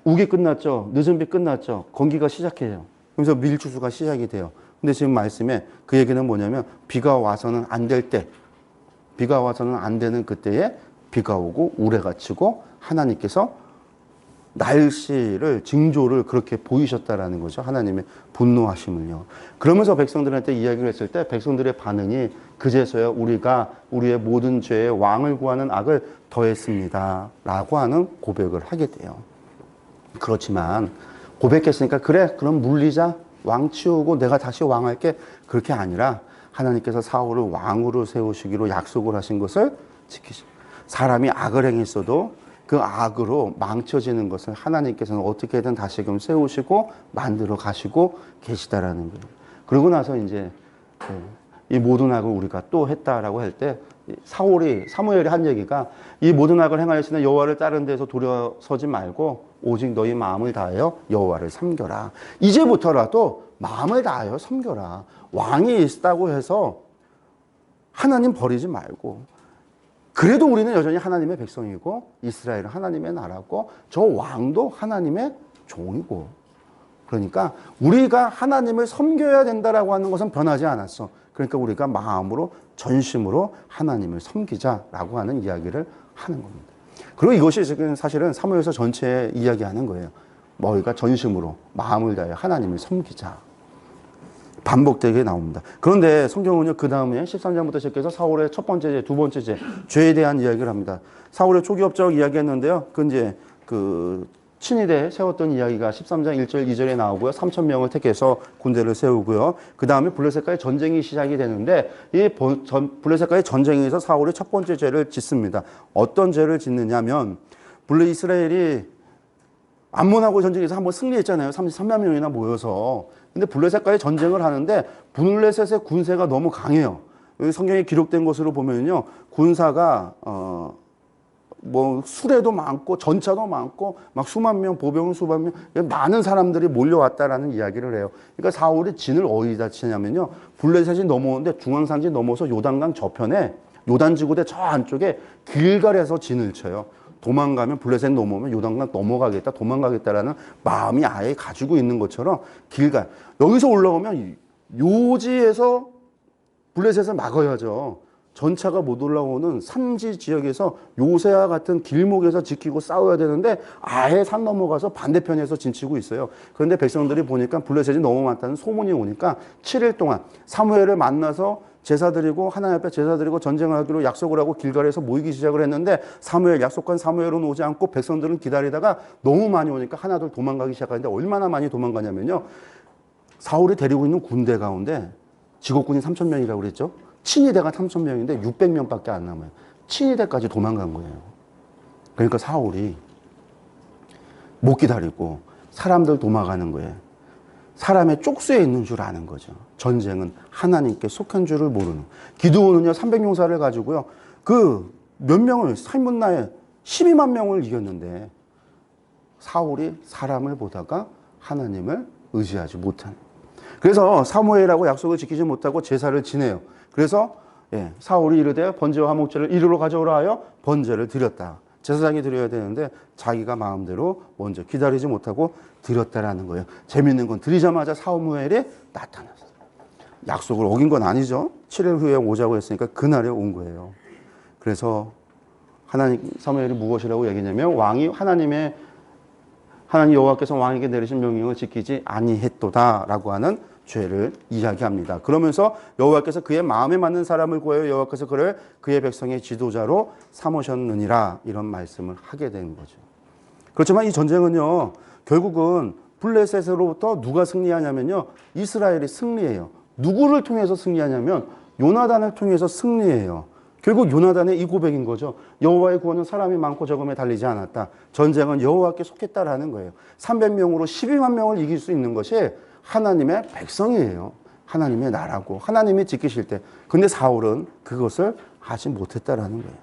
우기 끝났죠. 늦은 비 끝났죠. 건기가 시작해요. 그래서 밀추수가 시작이 돼요. 근데 지금 말씀에 그 얘기는 뭐냐면, 비가 와서는 안 될 때, 비가 와서는 안 되는 그때에 비가 오고 우레가 치고 하나님께서 날씨를, 징조를 그렇게 보이셨다라는 거죠. 하나님의 분노하심을요. 그러면서 백성들한테 이야기를 했을 때 백성들의 반응이, 그제서야 우리가 우리의 모든 죄에 왕을 구하는 악을 더했습니다 라고 하는 고백을 하게 돼요. 그렇지만 고백했으니까 그래, 그럼 물리자, 왕 치우고 내가 다시 왕할게, 그렇게 아니라 하나님께서 사울을 왕으로 세우시기로 약속을 하신 것을 지키십니다. 사람이 악을 행했어도 그 악으로 망쳐지는 것을 하나님께서는 어떻게든 다시금 세우시고 만들어 가시고 계시다라는 거예요. 그러고 나서 이제 이 모든 악을 우리가 또 했다라고 할 때, 사무엘이 한 얘기가, 이 모든 악을 행하였으나 여호와를 다른 데서 돌아서지 말고 오직 너희 마음을 다하여 여호와를 섬겨라. 이제부터라도 마음을 다하여 섬겨라. 왕이 있다고 해서 하나님 버리지 말고, 그래도 우리는 여전히 하나님의 백성이고 이스라엘은 하나님의 나라고 저 왕도 하나님의 종이고, 그러니까 우리가 하나님을 섬겨야 된다라고 하는 것은 변하지 않았어. 그러니까 우리가 마음으로, 전심으로 하나님을 섬기자라고 하는 이야기를 하는 겁니다. 그리고 이것이 지금 사실은 사무엘서 전체에 이야기하는 거예요. 우리가 전심으로 마음을 다해 하나님을 섬기자. 반복되게 나옵니다. 그런데 성경은요, 그 다음에 13장부터 시작해서 사울의 첫 번째 죄, 두 번째 죄, 죄에 대한 이야기를 합니다. 사울의 초기 업적 이야기했는데요. 그 이제 친위대 세웠던 이야기가 13장 1절 2절에 나오고요. 3,000명을 택해서 군대를 세우고요. 그 다음에 블레셋과의 전쟁이 시작이 되는데, 이 블레셋과의 전쟁에서 사울이 첫 번째 죄를 짓습니다. 어떤 죄를 짓느냐면, 이스라엘이 암몬하고 전쟁에서 한번 승리했잖아요. 33만 명이나 모여서. 근데 블레셋과의 전쟁을 하는데 블레셋의 군세가 너무 강해요. 여기 성경에 기록된 것으로 보면요, 군사가 수레도 많고 전차도 많고 막 수만 명, 보병은 수만 명, 많은 사람들이 몰려왔다라는 이야기를 해요. 그러니까 사울이 진을 어디다 치냐면요, 블레셋이 넘어오는데 중앙산지 넘어서 요단강 저편에, 요단지구대 저 안쪽에 길갈에서 진을 쳐요. 도망가면, 블레셋 넘어오면 요단강 넘어가겠다, 도망가겠다라는 마음이 아예 가지고 있는 것처럼 길갈, 여기서 올라오면 요지에서 블레셋을 막아야죠. 전차가 못 올라오는 산지 지역에서 요새와 같은 길목에서 지키고 싸워야 되는데 아예 산 넘어가서 반대편에서 진치고 있어요. 그런데 백성들이 보니까 블레셋이 너무 많다는 소문이 오니까 7일 동안 사무엘을 만나서 제사 드리고, 하나님 앞에 제사 드리고 전쟁을 하기로 약속을 하고 길갈에서 모이기 시작을 했는데, 약속한 사무엘은 오지 않고 백성들은 기다리다가 너무 많이 오니까 하나둘 도망가기 시작하는데, 얼마나 많이 도망가냐면요, 사울이 데리고 있는 군대 가운데 직업군이 3,000명이라고 그랬죠. 친위대가 3,000명인데 600명밖에 안 남아요. 친위대까지 도망간 거예요. 그러니까 사울이 못 기다리고 사람들 도망가는 거예요. 사람의 쪽수에 있는 줄 아는 거죠. 전쟁은 하나님께 속한 줄을 모르는. 기드온은요 300용사를 가지고요 그 몇 명을 살문나에 12만 명을 이겼는데 사울이 사람을 보다가 하나님을 의지하지 못한. 그래서 사무엘하고 약속을 지키지 못하고 제사를 지내요. 그래서 사울이 이르되 번제와 화목제를 이리로 가져오라 하여 번제를 드렸다. 제사장이 드려야 되는데 자기가 마음대로 먼저 기다리지 못하고 드렸다라는 거예요. 재밌는 건 드리자마자 사무엘이 나타났어요. 약속을 어긴 건 아니죠. 7일 후에 오자고 했으니까 그날에 온 거예요. 그래서 사무엘이 무엇이라고 얘기냐면 하나님 여호와께서 왕에게 내리신 명령을 지키지 아니했도다라고 하는 죄를 이야기합니다. 그러면서 여호와께서 그의 마음에 맞는 사람을 구하여 여호와께서 그를 그의 백성의 지도자로 삼으셨느니라 이런 말씀을 하게 된 거죠. 그렇지만 이 전쟁은요 결국은 블레셋으로부터 누가 승리하냐면요 이스라엘이 승리해요. 누구를 통해서 승리하냐면 요나단을 통해서 승리해요. 결국 요나단의 이 고백인 거죠. 여호와의 구원은 사람이 많고 적음에 달리지 않았다. 전쟁은 여호와께 속했다라는 거예요. 300명으로 12만 명을 이길 수 있는 것이 하나님의 백성이에요. 하나님의 나라고 하나님이 지키실 때. 근데 사울은 그것을 하지 못했다라는 거예요.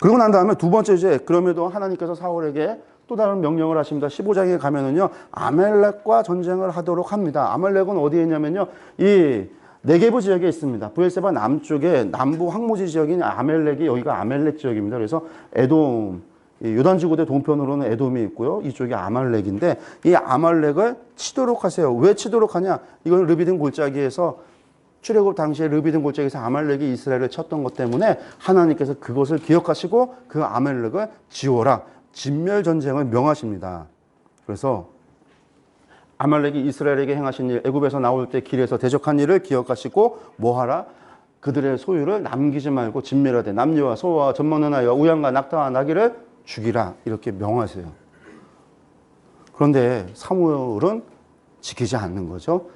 그러고 난 다음에 두 번째 이제 그럼에도 하나님께서 사울에게 또 다른 명령을 하십니다. 15장에 가면은요 아멜렉과 전쟁을 하도록 합니다. 아멜렉은 어디에 있냐면요 이 네게브 지역에 있습니다. 브엘세바 남쪽에 남부 황무지 지역인 아멜렉이 여기가 아멜렉 지역입니다. 그래서 에돔 요단지구대 동편으로는 에돔이 있고요. 이쪽이 아말렉인데 이 아말렉을 치도록 하세요. 왜 치도록 하냐? 이건 르비딤 골짜기에서 출애굽 당시에 르비딤 골짜기에서 아말렉이 이스라엘을 쳤던 것 때문에 하나님께서 그것을 기억하시고 그 아말렉을 지워라. 진멸 전쟁을 명하십니다. 그래서 아말렉이 이스라엘에게 행하신 일, 애굽에서 나올 때 길에서 대적한 일을 기억하시고 뭐하라? 그들의 소유를 남기지 말고 진멸하되 남녀와 소와 젖먹는 아이와 우양과 낙타와 나귀를 죽이라 이렇게 명하세요. 그런데 사무엘은 지키지 않는 거죠.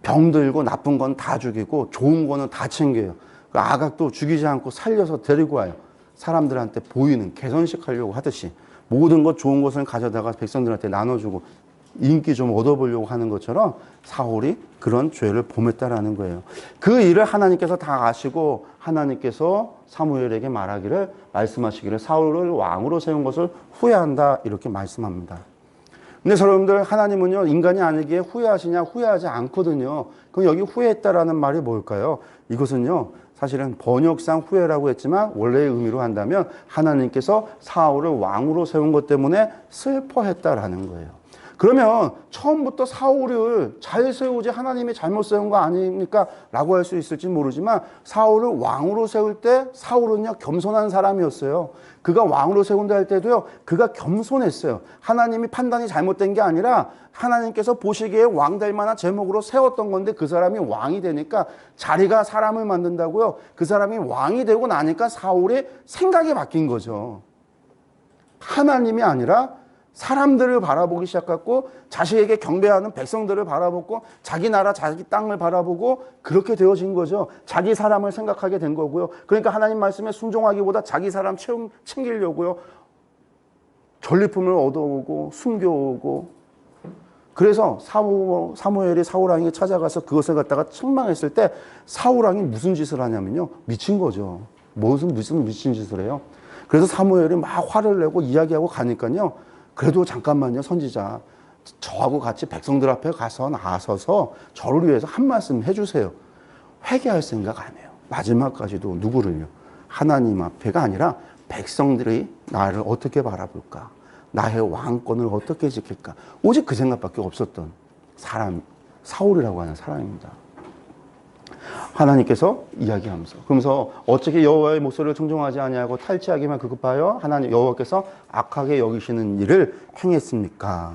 병들고 나쁜 건 다 죽이고 좋은 거는 다 챙겨요. 그 아각도 죽이지 않고 살려서 데리고 와요. 사람들한테 보이는 개선식 하려고 하듯이 모든 것 좋은 것을 가져다가 백성들한테 나눠주고 인기 좀 얻어보려고 하는 것처럼 사울이 그런 죄를 범했다라는 거예요. 그 일을 하나님께서 다 아시고 하나님께서 사무엘에게 말씀하시기를 사울을 왕으로 세운 것을 후회한다 이렇게 말씀합니다. 근데 여러분들 하나님은요 인간이 아니기에 후회하시냐 후회하지 않거든요. 그럼 여기 후회했다라는 말이 뭘까요? 이것은요 사실은 번역상 후회라고 했지만 원래의 의미로 한다면 하나님께서 사울을 왕으로 세운 것 때문에 슬퍼했다라는 거예요. 그러면 처음부터 사울을 잘 세우지 하나님이 잘못 세운 거 아닙니까? 라고 할 수 있을지 모르지만 사울을 왕으로 세울 때 사울은요 겸손한 사람이었어요. 그가 왕으로 세운다 할 때도요 그가 겸손했어요. 하나님이 판단이 잘못된 게 아니라 하나님께서 보시기에 왕 될 만한 제목으로 세웠던 건데 그 사람이 왕이 되니까 자리가 사람을 만든다고요. 그 사람이 왕이 되고 나니까 사울의 생각이 바뀐 거죠. 하나님이 아니라 사람들을 바라보기 시작했고 자식에게 경배하는 백성들을 바라보고 자기 나라 자기 땅을 바라보고 그렇게 되어진 거죠. 자기 사람을 생각하게 된 거고요. 그러니까 하나님 말씀에 순종하기보다 자기 사람 챙기려고요. 전리품을 얻어오고 숨겨오고 그래서 사무엘이 사울왕에게 찾아가서 그것을 갖다가 책망했을 때 사울왕이 무슨 짓을 하냐면요. 미친 거죠. 무슨 미친 짓을 해요. 그래서 사무엘이 막 화를 내고 이야기하고 가니까요. 그래도 잠깐만요, 선지자. 저하고 같이 백성들 앞에 가서 나서서 저를 위해서 한 말씀 해주세요. 회개할 생각 안 해요. 마지막까지도 누구를요? 하나님 앞에가 아니라 백성들이 나를 어떻게 바라볼까? 나의 왕권을 어떻게 지킬까? 오직 그 생각밖에 없었던 사람, 사울이라고 하는 사람입니다. 하나님께서 이야기하면서 그러면서 어떻게 여호와의 목소리를 청종하지 아니하고 탈취하기만 급급하여 하나님 여호와께서 악하게 여기시는 일을 행했습니까?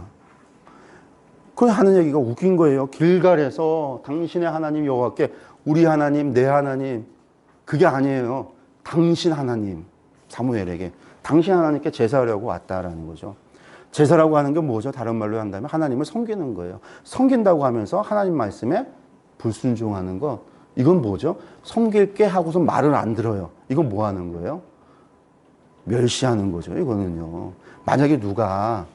그 하는 얘기가 웃긴 거예요. 길갈에서 당신의 하나님 여호와께 우리 하나님 내 하나님 그게 아니에요. 당신 하나님 사무엘에게 당신 하나님께 제사하려고 왔다라는 거죠. 제사라고 하는 게 뭐죠? 다른 말로 한다면 하나님을 섬기는 거예요. 섬긴다고 하면서 하나님 말씀에 불순종하는 것 이건 뭐죠? 섬길게 하고서 말을 안 들어요. 이건 뭐 하는 거예요? 멸시하는 거죠. 이거는요. 만약에 누가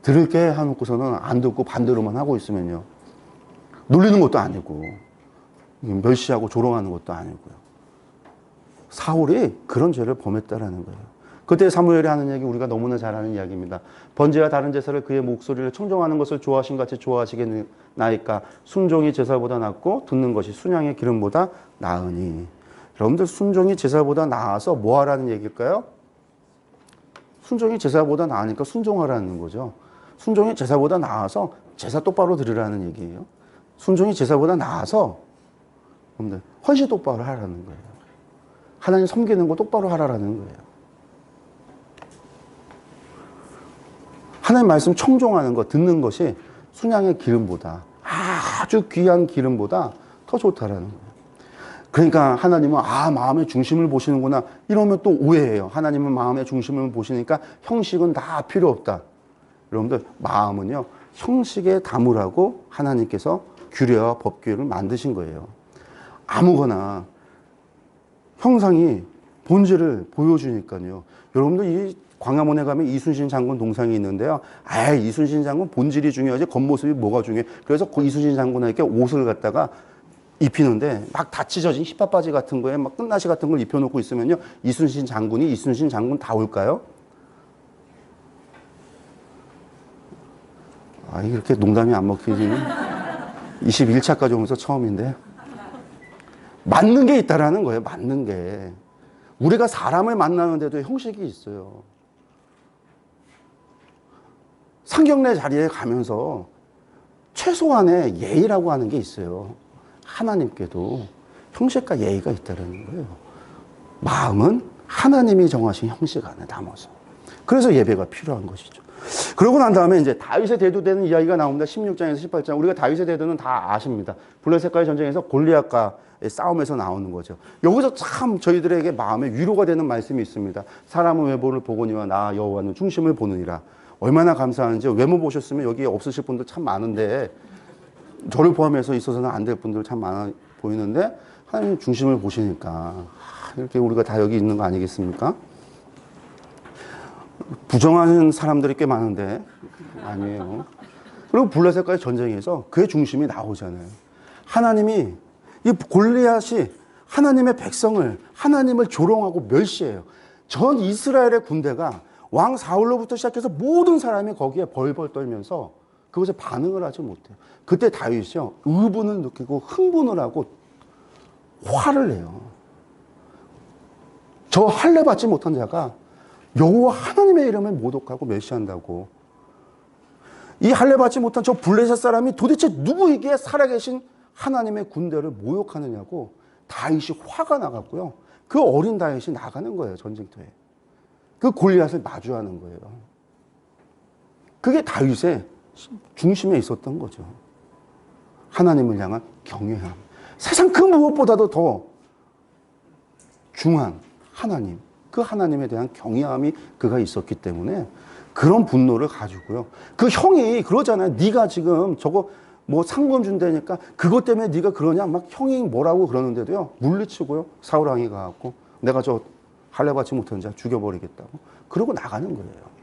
들을게 해놓고서는 안 듣고 반대로만 하고 있으면요. 놀리는 것도 아니고, 멸시하고 조롱하는 것도 아니고요. 사울이 그런 죄를 범했다라는 거예요. 그때 사무엘이 하는 얘기 우리가 너무나 잘 아는 이야기입니다. 번제와 다른 제사를 그의 목소리를 청종하는 것을 좋아하신 같이 좋아하시겠나이까. 순종이 제사보다 낫고 듣는 것이 순양의 기름보다 나으니. 여러분들 순종이 제사보다 나아서 뭐 하라는 얘기일까요? 순종이 제사보다 나으니까 순종하라는 거죠. 순종이 제사보다 나아서 제사 똑바로 드리라는 얘기예요. 순종이 제사보다 나아서 여러분들 헌신 똑바로 하라는 거예요. 하나님 섬기는 거 똑바로 하라는 거예요. 하나님 말씀 청종하는 거, 듣는 것이 순양의 기름보다, 아주 귀한 기름보다 더 좋다라는 거예요. 그러니까 하나님은 마음의 중심을 보시는구나 이러면 또 오해해요. 하나님은 마음의 중심을 보시니까 형식은 다 필요 없다. 여러분들 마음은요, 형식에 담으라고 하나님께서 규례와 법규를 만드신 거예요. 아무거나 형상이 본질을 보여주니까요. 여러분들 이 광화문에 가면 이순신 장군 동상이 있는데요. 이순신 장군 본질이 중요하지 겉모습이 뭐가 중요해. 그래서 그 이순신 장군에게 옷을 갖다가 입히는데 막 다 찢어진 힙합 바지 같은 거에 막 끝나시 같은 걸 입혀놓고 있으면요. 이순신 장군이 이순신 장군 다울까요? 이렇게 농담이 안 먹히지. 21차까지 오면서 처음인데. 맞는 게 있다라는 거예요. 맞는 게. 우리가 사람을 만나는데도 형식이 있어요. 상경례 자리에 가면서 최소한의 예의라고 하는 게 있어요. 하나님께도 형식과 예의가 있다는 거예요. 마음은 하나님이 정하신 형식 안에 담아서. 그래서 예배가 필요한 것이죠. 그러고 난 다음에 이제 다윗의 대두되는 이야기가 나옵니다. 16장에서 18장. 우리가 다윗의 대두는 다 아십니다. 블레셋과의 전쟁에서 골리앗과의 싸움에서 나오는 거죠. 여기서 참 저희들에게 마음에 위로가 되는 말씀이 있습니다. 사람은 외모를 보거니와 나 여호와는 중심을 보느니라. 얼마나 감사한지. 외모 보셨으면 여기 없으실 분들 참 많은데 저를 포함해서 있어서는 안 될 분들 참 많아 보이는데 하나님 중심을 보시니까 이렇게 우리가 다 여기 있는 거 아니겠습니까? 부정하는 사람들이 꽤 많은데 아니에요. 그리고 블레셋과의 전쟁에서 그의 중심이 나오잖아요. 하나님이 이 골리앗이 하나님의 백성을 하나님을 조롱하고 멸시해요. 전 이스라엘의 군대가 왕 사울로부터 시작해서 모든 사람이 거기에 벌벌 떨면서 그것에 반응을 하지 못해요. 그때 다윗이요 의분을 느끼고 흥분을 하고 화를 내요. 저 할례 받지 못한 자가 여호와 하나님의 이름을 모독하고 멸시한다고. 이 할례 받지 못한 저 블레셋 사람이 도대체 누구에게 살아계신 하나님의 군대를 모욕하느냐고 다윗이 화가 나갔고요. 그 어린 다윗이 나가는 거예요. 전쟁터에. 그 골리앗을 마주하는 거예요. 그게 다윗의 중심에 있었던 거죠. 하나님을 향한 경외함. 세상 그 무엇보다도 더 중한 하나님. 그 하나님에 대한 경외함이 그가 있었기 때문에 그런 분노를 가지고요. 그 형이 그러잖아요. 네가 지금 저거 뭐 상금 준다니까 그것 때문에 네가 그러냐 막 형이 뭐라고 그러는데도요. 물리치고요. 사울 왕이 가갖고 내가 저 할례 받지 못한 자 죽여버리겠다고. 그러고 나가는 거예요.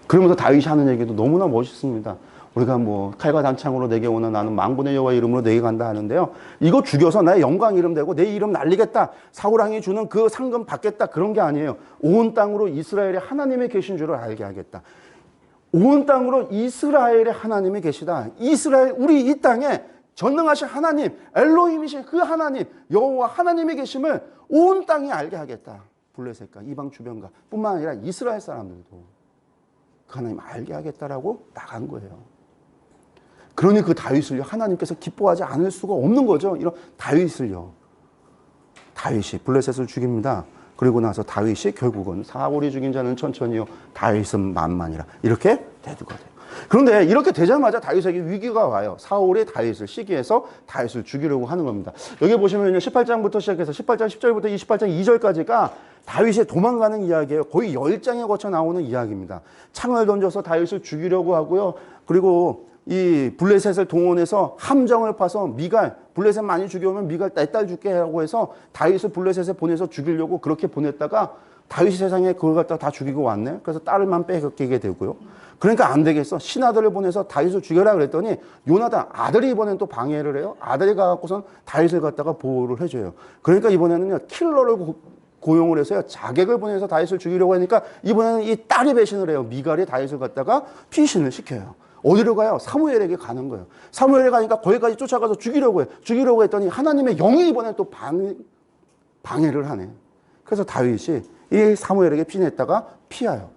그러면서 다윗이 하는 얘기도 너무나 멋있습니다. 우리가 뭐 칼과 단창으로 내게 오나 나는 만군의 여호와 이름으로 내게 간다 하는데요. 이거 죽여서 나의 영광 이름 되고 내 이름 날리겠다. 사울왕이 주는 그 상금 받겠다. 그런 게 아니에요. 온 땅으로 이스라엘에 하나님이 계신 줄을 알게 하겠다. 온 땅으로 이스라엘에 하나님이 계시다. 이스라엘 우리 이 땅에 전능하신 하나님 엘로힘이신 그 하나님 여호와 하나님이 계심을 온 땅이 알게 하겠다. 블레셋과 이방 주변과 뿐만 아니라 이스라엘 사람들도 그 하나님 알게 하겠다라고 나간 거예요. 그러니 그 다윗을요 하나님께서 기뻐하지 않을 수가 없는 거죠. 이런 다윗을요. 다윗이 블레셋을 죽입니다. 그리고 나서 다윗이 결국은 사울이 죽인 자는 천천히요 다윗은 만만이라 이렇게 대두가 돼요. 그런데 이렇게 되자마자 다윗에게 위기가 와요. 사울이 다윗을 시기해서 다윗을 죽이려고 하는 겁니다. 여기 보시면 18장부터 시작해서 18장 10절부터 28장 2절까지가 다윗이 도망가는 이야기예요. 거의 10장에 거쳐 나오는 이야기입니다. 창을 던져서 다윗을 죽이려고 하고요. 그리고 이 블레셋을 동원해서 함정을 파서 미갈, 블레셋 많이 죽여오면 미갈 내 딸 죽게 하고 해서 다윗을 블레셋에 보내서 죽이려고 그렇게 보냈다가 다윗이 세상에 그걸 갖다 다 죽이고 왔네. 그래서 딸만 빼앗기게 되고요. 그러니까 안 되겠어. 신하들을 보내서 다윗을 죽여라 그랬더니 요나단 아들이 이번엔 또 방해를 해요. 아들이 가갖고선 다윗을 갖다가 보호를 해줘요. 그러니까 이번에는요 킬러를 고용을 해서요 자객을 보내서 다윗을 죽이려고 하니까 이번에는 이 딸이 배신을 해요. 미갈이 다윗을 갖다가 피신을 시켜요. 어디로 가요? 사무엘에게 가는 거예요. 사무엘에 가니까 거기까지 쫓아가서 죽이려고 해요. 죽이려고 했더니 하나님의 영이 이번에 또 방해를 하네. 그래서 다윗이 이 사무엘에게 피신했다가 피하여.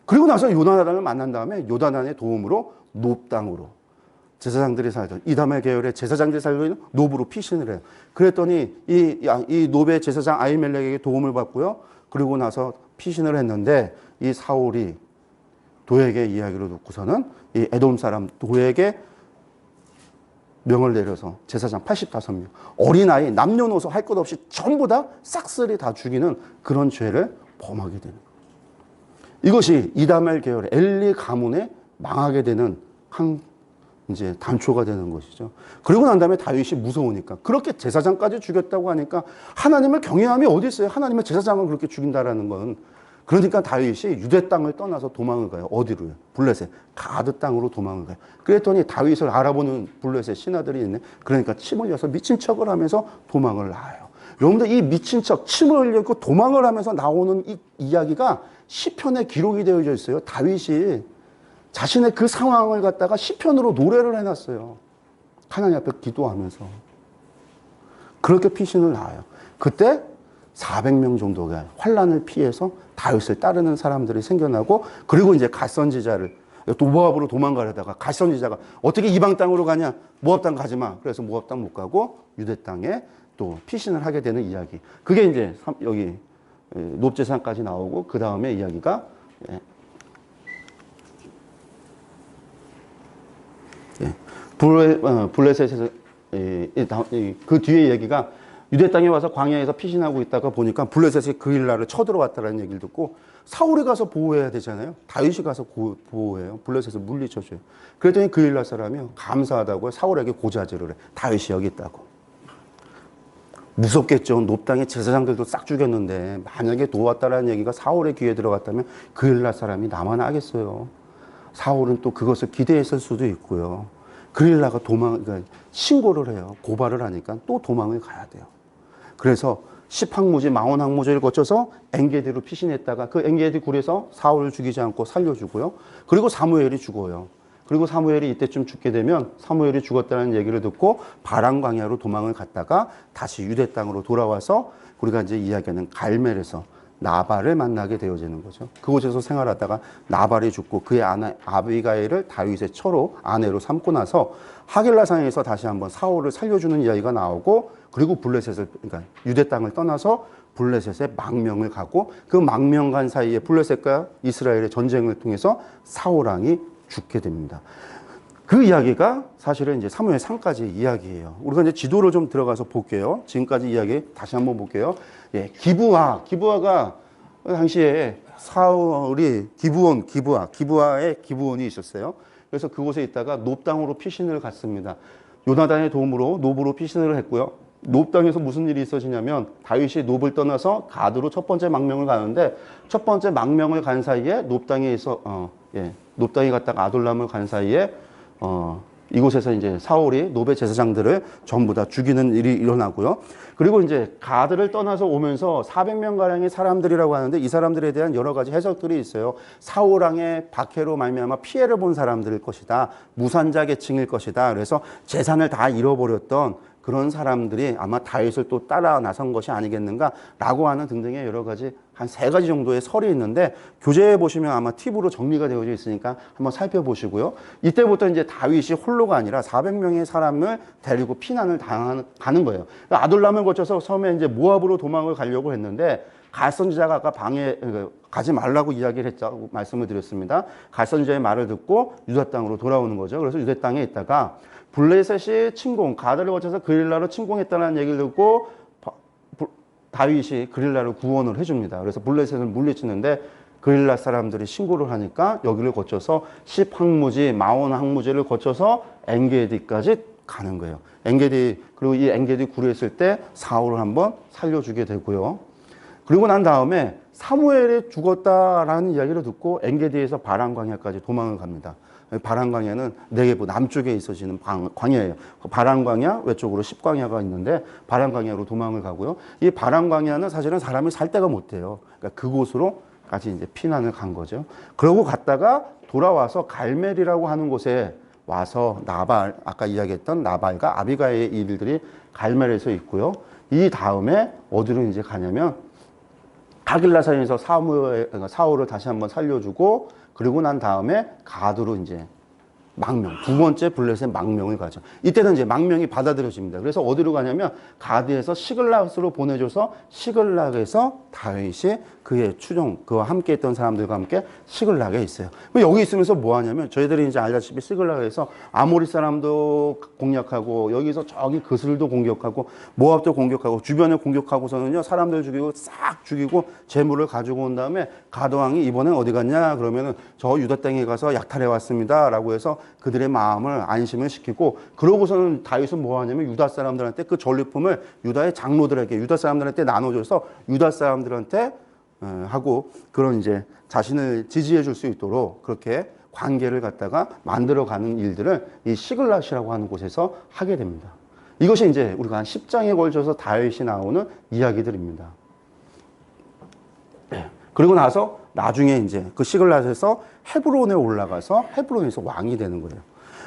그리고 나서 요나단을 만난 다음에 요나단의 도움으로 놉 땅으로 제사장들이 살던 이다멜 계열의 제사장들이 살고 있는 놉으로 피신을 해요. 그랬더니 이 놉의 제사장 아히멜렉에게 도움을 받고요. 그리고 나서 피신을 했는데 이 사울이 도에게 이야기를 듣고서는 이 에돔 사람 도에게 명을 내려서 제사장 85명 어린아이 남녀노소 할 것 없이 전부 다 싹쓸이 다 죽이는 그런 죄를 범하게 되는 거예요. 이것이 이다멜 계열의 엘리 가문에 망하게 되는 한 이제 단초가 되는 것이죠. 그리고 난 다음에 다윗이 무서우니까 그렇게 제사장까지 죽였다고 하니까 하나님을 경외함이 어디 있어요? 하나님의 제사장을 그렇게 죽인다라는 건. 그러니까 다윗이 유대 땅을 떠나서 도망을 가요. 어디로요? 블레셋 가드 땅으로 도망을 가요. 그랬더니 다윗을 알아보는 블레셋 신하들이 있네. 그러니까 침을 흘려서 미친 척을 하면서 도망을 나와요. 여러분들 이 미친 척 침을 흘리고 도망을 하면서 나오는 이 이야기가 시편에 기록이 되어져 있어요. 다윗이 자신의 그 상황을 갖다가 시편으로 노래를 해놨어요. 하나님 앞에 기도하면서. 그렇게 피신을 나와요. 그때 400명 정도가 환란을 피해서 다윗을 따르는 사람들이 생겨나고 그리고 이제 갓선지자를 또 모압으로 도망가려다가 갓선지자가 어떻게 이방 땅으로 가냐? 모압 땅 가지 마. 그래서 모압 땅 못 가고 유대 땅에 또 피신을 하게 되는 이야기. 그게 이제 여기 놉제사까지 나오고 그 다음에 이야기가 블레셋에서 그 뒤에 얘기가 유대 땅에 와서 광야에서 피신하고 있다가 보니까 블레셋이 그 일날을 쳐들어왔다는 얘기를 듣고 사울이 가서 보호해야 되잖아요. 다윗이 가서 보호해요. 블레셋을 물리쳐줘요. 그랬더니 그 일날 사람이 감사하다고 사울에게 고자질을 해. 다윗이 여기 있다고. 무섭겠죠. 놉 땅의 제사장들도 싹 죽였는데 만약에 도왔다라는 얘기가 사울의 귀에 들어갔다면 그 일날 사람이 나만 하겠어요. 사울은 또 그것을 기대했을 수도 있고요. 그 일날가 그러니까 신고를 해요. 고발을 하니까 또 도망을 가야 돼요. 그래서 10항무지, 마온항무지를 거쳐서 엔게디로 피신했다가 그 엔게디 굴에서 사울을 죽이지 않고 살려주고요. 그리고 사무엘이 죽어요. 그리고 사무엘이 이때쯤 죽게 되면 사무엘이 죽었다는 얘기를 듣고 바람 광야로 도망을 갔다가 다시 유대 땅으로 돌아와서 우리가 이제 이야기하는 갈멜에서 나발을 만나게 되어지는 거죠. 그곳에서 생활하다가 나발이 죽고 그의 아내 아비가일을 다윗의 처로 아내로 삼고 나서 하길라산에서 다시 한번 사울을 살려주는 이야기가 나오고 그리고 블레셋을 그러니까 유대 땅을 떠나서 블레셋에 망명을 가고 그 망명 간 사이에 블레셋과 이스라엘의 전쟁을 통해서 사울 왕이 죽게 됩니다. 그 이야기가 사실은 이제 사무엘상까지 이야기예요. 우리가 이제 지도를 좀 들어가서 볼게요. 지금까지 이야기 다시 한번 볼게요. 기브아가 당시에 사울이 기브아에 기브온이 있었어요. 그래서 그곳에 있다가 놉 땅으로 피신을 갔습니다. 요나단의 도움으로 놉으로 피신을 했고요. 놉 땅에서 무슨 일이 있어지냐면 다윗이 놉을 떠나서 가드로 첫 번째 망명을 가는데 첫 번째 망명을 간 사이에 놉 땅에 놉 땅에 갔다가 아둘람을 간 사이에 이곳에서 이제 사울이 놉의 제사장들을 전부 다 죽이는 일이 일어나고요. 그리고 이제 가드를 떠나서 오면서 400명 가량의 사람들이라고 하는데 이 사람들에 대한 여러 가지 해석들이 있어요. 사울 왕의 박해로 말미암아 피해를 본 사람들일 것이다. 무산자 계층일 것이다. 그래서 재산을 다 잃어버렸던 그런 사람들이 아마 다윗을 또 따라 나선 것이 아니겠는가라고 하는 등등의 여러 가지 한 3가지 정도의 설이 있는데 교재에 보시면 아마 팁으로 정리가 되어져 있으니까 한번 살펴보시고요. 이때부터 이제 다윗이 홀로가 아니라 400명의 사람을 데리고 피난을 가는 거예요. 그러니까 아둘람을 거쳐서 처음에 이제 모압으로 도망을 가려고 했는데 갓선지자가 아까 가지 말라고 이야기를 했다고 말씀을 드렸습니다. 갓선지자의 말을 듣고 유다 땅으로 돌아오는 거죠. 그래서 유다 땅에 있다가 블레셋이 침공, 가드를 거쳐서 그릴라로 침공했다는 얘기를 듣고 다윗이 그릴라를 구원을 해줍니다. 그래서 블레셋을 물리치는데 그릴라 사람들이 신고를 하니까 여기를 거쳐서 10항무지, 마온 항무지를 거쳐서 엔게디까지 가는 거예요. 엔게디, 그리고 이 엔게디 굴에 있을 때 사울을 한번 살려주게 되고요. 그리고 난 다음에 사무엘이 죽었다라는 이야기를 듣고 엔게디에서 바란광야까지 도망을 갑니다. 바란광야는 네게부 남쪽에 있어지는 광야예요. 바란광야 외쪽으로 십광야가 있는데 바란광야로 도망을 가고요. 이 바란광야는 사실은 사람이 살 데가 못 돼요. 그러니까 그곳으로까지 이제 피난을 간 거죠. 그러고 갔다가 돌아와서 갈멜이라고 하는 곳에 와서 나발, 아까 이야기했던 나발과 아비가의 일들이 갈멜에서 있고요. 이 다음에 어디로 이제 가냐면 하길라산에서 사울을 다시 한번 살려주고, 그리고 난 다음에 가드로 이제 망명, 두 번째 블레셋 망명을 가죠. 이때는 이제 망명이 받아들여집니다. 그래서 어디로 가냐면 가드에서 시글락으로 보내줘서 시글락에서 다윗이 그의 추종, 그와 함께 했던 사람들과 함께 시글락에 있어요. 여기 있으면서 뭐 하냐면 저희들이 이제 알다시피 시글락에서 아모리 사람도 공략하고 여기서 저기 그슬도 공격하고 모압도 공격하고 주변에 공격하고서는요 사람들 죽이고 싹 죽이고 재물을 가지고 온 다음에 가드 왕이 이번엔 어디 갔냐 그러면은 저 유다 땅에 가서 약탈해 왔습니다라고 해서 그들의 마음을 안심을 시키고, 그러고서는 다윗은 뭐 하냐면 유다 사람들한테 그 전리품을 유다의 장로들에게 유다 사람들한테 나눠줘서 유다 사람들한테 하고 그런 이제 자신을 지지해 줄 수 있도록 그렇게 관계를 갖다가 만들어가는 일들을 이 시글락이라고 하는 곳에서 하게 됩니다. 이것이 이제 우리가 한 10장에 걸쳐서 다윗이 나오는 이야기들입니다. 그리고 나서 나중에 이제 그 시글락에서 헤브론에 올라가서 헤브론에서 왕이 되는 거예요.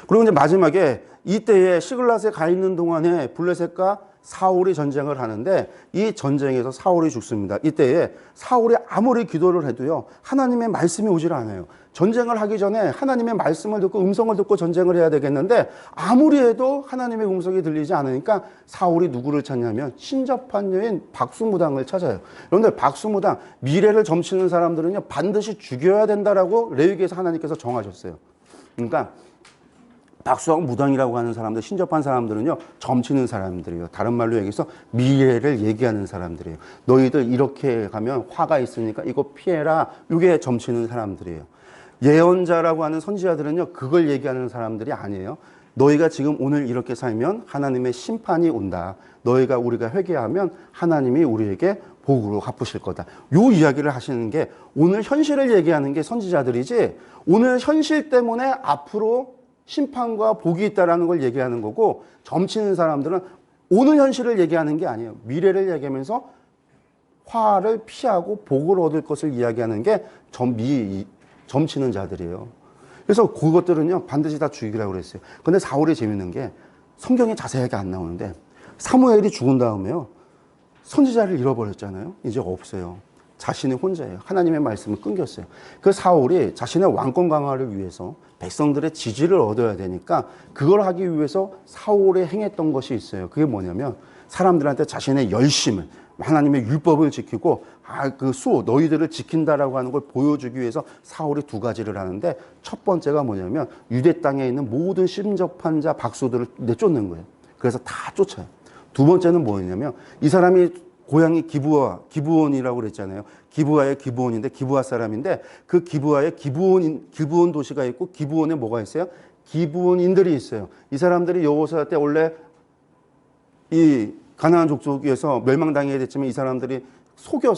그리고 이제 마지막에 이때에 시글락에 가 있는 동안에 블레셋과 사울이 전쟁을 하는데 이 전쟁에서 사울이 죽습니다. 이때에 사울이 아무리 기도를 해도요 하나님의 말씀이 오질 않아요. 전쟁을 하기 전에 하나님의 말씀을 듣고 음성을 듣고 전쟁을 해야 되겠는데 아무리 해도 하나님의 음성이 들리지 않으니까 사울이 누구를 찾냐면 신접한 여인 박수무당을 찾아요. 여러분들 박수무당, 미래를 점치는 사람들은요 반드시 죽여야 된다라고 레위기에서 하나님께서 정하셨어요. 그러니까 박수하고 무당이라고 하는 사람들, 신접한 사람들은요 점치는 사람들이에요. 다른 말로 얘기해서 미래를 얘기하는 사람들이에요. 너희들 이렇게 가면 화가 있으니까 이거 피해라, 이게 점치는 사람들이에요. 예언자라고 하는 선지자들은요 그걸 얘기하는 사람들이 아니에요. 너희가 지금 오늘 이렇게 살면 하나님의 심판이 온다. 너희가 우리가 회개하면 하나님이 우리에게 복으로 갚으실 거다. 요 이야기를 하시는 게 오늘 현실을 얘기하는 게 선지자들이지, 오늘 현실 때문에 앞으로 심판과 복이 있다라는 걸 얘기하는 거고, 점치는 사람들은 오늘 현실을 얘기하는 게 아니에요. 미래를 얘기하면서 화를 피하고 복을 얻을 것을 이야기하는 게 점치는 자들이에요. 그래서 그것들은요 반드시 다 죽이라고 그랬어요. 근데 사울이 재밌는 게 성경에 자세하게 안 나오는데 사무엘이 죽은 다음에요 선지자를 잃어버렸잖아요. 이제 없어요. 자신이 혼자예요. 하나님의 말씀을 끊겼어요. 그 사울이 자신의 왕권 강화를 위해서 백성들의 지지를 얻어야 되니까 그걸 하기 위해서 사울이 행했던 것이 있어요. 그게 뭐냐면 사람들한테 자신의 열심을, 하나님의 율법을 지키고 너희들을 지킨다라고 하는 걸 보여주기 위해서 사울이 두 가지를 하는데, 첫 번째가 뭐냐면 유대 땅에 있는 모든 심접한 자 박수들을 내쫓는 거예요. 그래서 다 쫓아요. 두 번째는 뭐냐면 이 사람이 고향이 기브온이라고 그랬잖아요. 기브아의 기브온인데 기브아 사람인데 그 기브아에 기브온 도시가 있고 기브온에 뭐가 있어요? 기브온인들이 있어요. 이 사람들이 여호수아 때 원래 이 가나안 족속에서 멸망당하게 됐지만 이 사람들이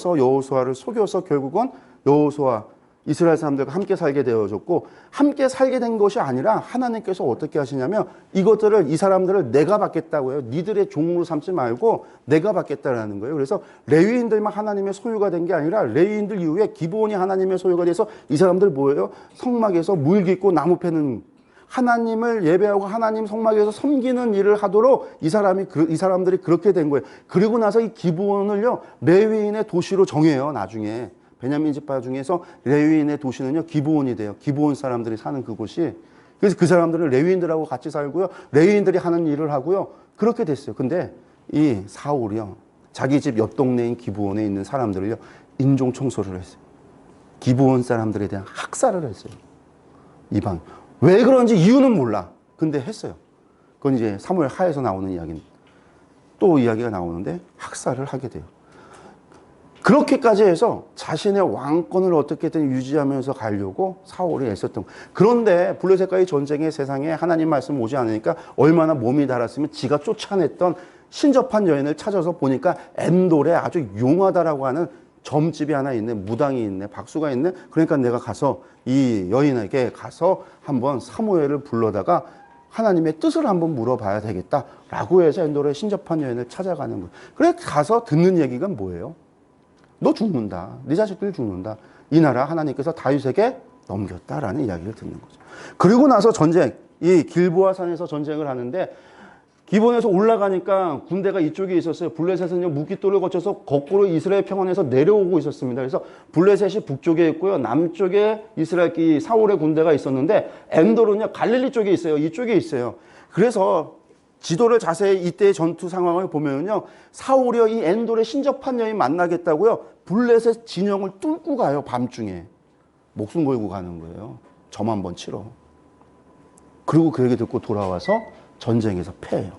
여호수아를 속여서 결국은 여호수아 이스라엘 사람들과 함께 살게 되어졌고, 함께 살게 된 것이 아니라 하나님께서 어떻게 하시냐면 이것들을, 이 사람들을 내가 받겠다고 해요. 니들의 종으로 삼지 말고 내가 받겠다라는 거예요. 그래서 레위인들만 하나님의 소유가 된 게 아니라 레위인들 이후에 기브온이 하나님의 소유가 돼서 이 사람들 뭐예요? 성막에서 물 깃고 나무 패는, 하나님을 예배하고 하나님 성막에서 섬기는 일을 하도록 이 사람들이 그렇게 된 거예요. 그리고 나서 이 기브온을요 레위인의 도시로 정해요. 나중에 베냐민 지파 중에서 레위인의 도시는요 기브온이 돼요. 기브온 사람들이 사는 그곳이. 그래서 그 사람들은 레위인들하고 같이 살고요, 레위인들이 하는 일을 하고요, 그렇게 됐어요. 근데 이 사울이요 자기 집 옆 동네인 기브온에 있는 사람들을요 인종 청소를 했어요. 기브온 사람들에 대한 학살을 했어요. 이방. 왜 그런지 이유는 몰라. 근데 했어요. 그건 이제 사무엘 하에서 나오는 이야기는 또 이야기가 나오는데 학살을 하게 돼요. 그렇게까지 해서 자신의 왕권을 어떻게든 유지하면서 가려고 사울이 애썼던 거예요. 그런데 블레셋과의 전쟁에 세상에 하나님 말씀 오지 않으니까 얼마나 몸이 달았으면 지가 쫓아냈던 신접한 여인을 찾아서 보니까 엔돌에 아주 용하다라고 하는 점집이 하나 있네, 무당이 있네, 박수가 있네. 그러니까 내가 가서 이 여인에게 가서 한번 사무엘을 불러다가 하나님의 뜻을 한번 물어봐야 되겠다라고 해서 엔돌의 신접한 여인을 찾아가는 거예요. 그래 가서 듣는 얘기가 뭐예요? 너 죽는다. 네 자식들 죽는다. 이 나라 하나님께서 다윗에게 넘겼다라는 이야기를 듣는 거죠. 그리고 나서 전쟁, 이 길보아 산에서 전쟁을 하는데 기본에서 올라가니까 군대가 이쪽에 있었어요. 블레셋은요, 무깃돌을 거쳐서 거꾸로 이스라엘 평원에서 내려오고 있었습니다. 그래서 블레셋이 북쪽에 있고요, 남쪽에 이스라엘 사울의 군대가 있었는데 엔돌은요, 갈릴리 쪽에 있어요. 이쪽에 있어요. 그래서 지도를 자세히 이때의 전투 상황을 보면요, 사울이 이 엔돌의 신접한 여인 만나겠다고요, 블레셋 진영을 뚫고 가요. 밤중에 목숨 걸고 가는 거예요. 점 한번 치러. 그리고 그 얘기 듣고 돌아와서 전쟁에서 패해요.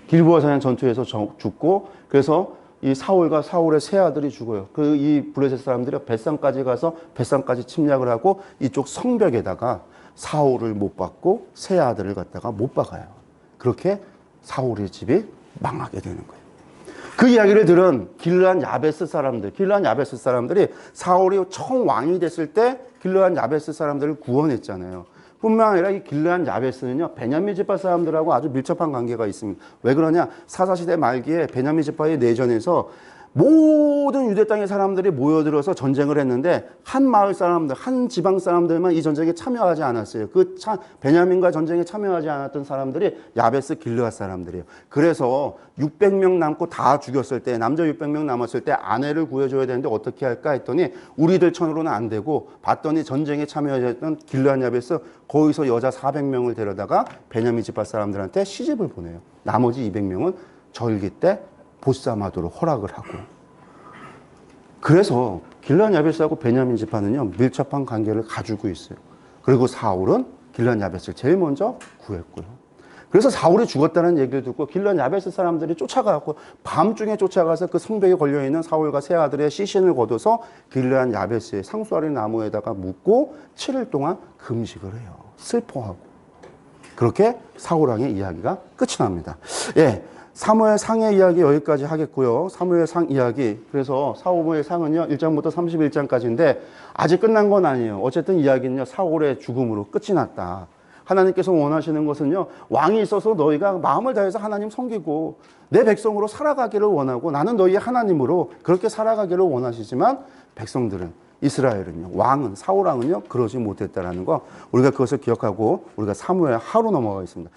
길보아 산의 전투에서 죽고, 그래서 이 사울과 사울의 세 아들이 죽어요. 그 이 블레셋 사람들이 벳산까지 가서 벳산까지 침략을 하고 이쪽 성벽에다가 사울을 못 박고 세 아들을 갖다가 못 박아요. 그렇게 사울의 집이 망하게 되는 거예요. 그 이야기를 들은 길르한 야베스 사람들이 사울이 처음 왕이 됐을 때 길르한 야베스 사람들을 구원했잖아요. 뿐만 아니라 이 길르한 야베스는요, 베냐민 지파 사람들하고 아주 밀접한 관계가 있습니다. 왜 그러냐? 사사시대 말기에 베냐민 지파의 내전에서 모든 유대 땅의 사람들이 모여들어서 전쟁을 했는데 한 마을 사람들, 한 지방 사람들만 이 전쟁에 참여하지 않았어요. 베냐민과 전쟁에 참여하지 않았던 사람들이 야베스 길르앗 사람들이에요. 그래서 600명 남고 다 죽였을 때, 남자 600명 남았을 때 아내를 구해줘야 되는데 어떻게 할까 했더니 우리들 천으로는 안 되고, 봤더니 전쟁에 참여했던 길르앗 야베스 거기서 여자 400명을 데려다가 베냐민 지파 사람들한테 시집을 보내요. 나머지 200명은 절기 때 보쌈하도록 허락을 하고. 그래서 길르앗 야베스하고 베냐민 지파는요, 밀접한 관계를 가지고 있어요. 그리고 사울은 길르앗 야베스를 제일 먼저 구했고요. 그래서 사울이 죽었다는 얘기를 듣고 길르앗 야베스 사람들이 쫓아가고 밤중에 쫓아가서 그 성벽에 걸려있는 사울과 세 아들의 시신을 거둬서 길르앗 야베스의 상수아리 나무에다가 묻고 7일 동안 금식을 해요. 슬퍼하고. 그렇게 사울왕의 이야기가 끝이 납니다. 예. 사무엘 상의 이야기 여기까지 하겠고요. 사무엘 상 이야기. 그래서 사무엘 상은요, 1장부터 31장까지인데 아직 끝난 건 아니에요. 어쨌든 이야기는요, 사울의 죽음으로 끝이 났다. 하나님께서 원하시는 것은요, 왕이 있어서 너희가 마음을 다해서 하나님 섬기고 내 백성으로 살아가기를 원하고 나는 너희의 하나님으로 그렇게 살아가기를 원하시지만 백성들은, 이스라엘은요, 왕은, 사울왕은요, 그러지 못했다라는 거, 우리가 그것을 기억하고 우리가 사무엘 하로 넘어가겠습니다.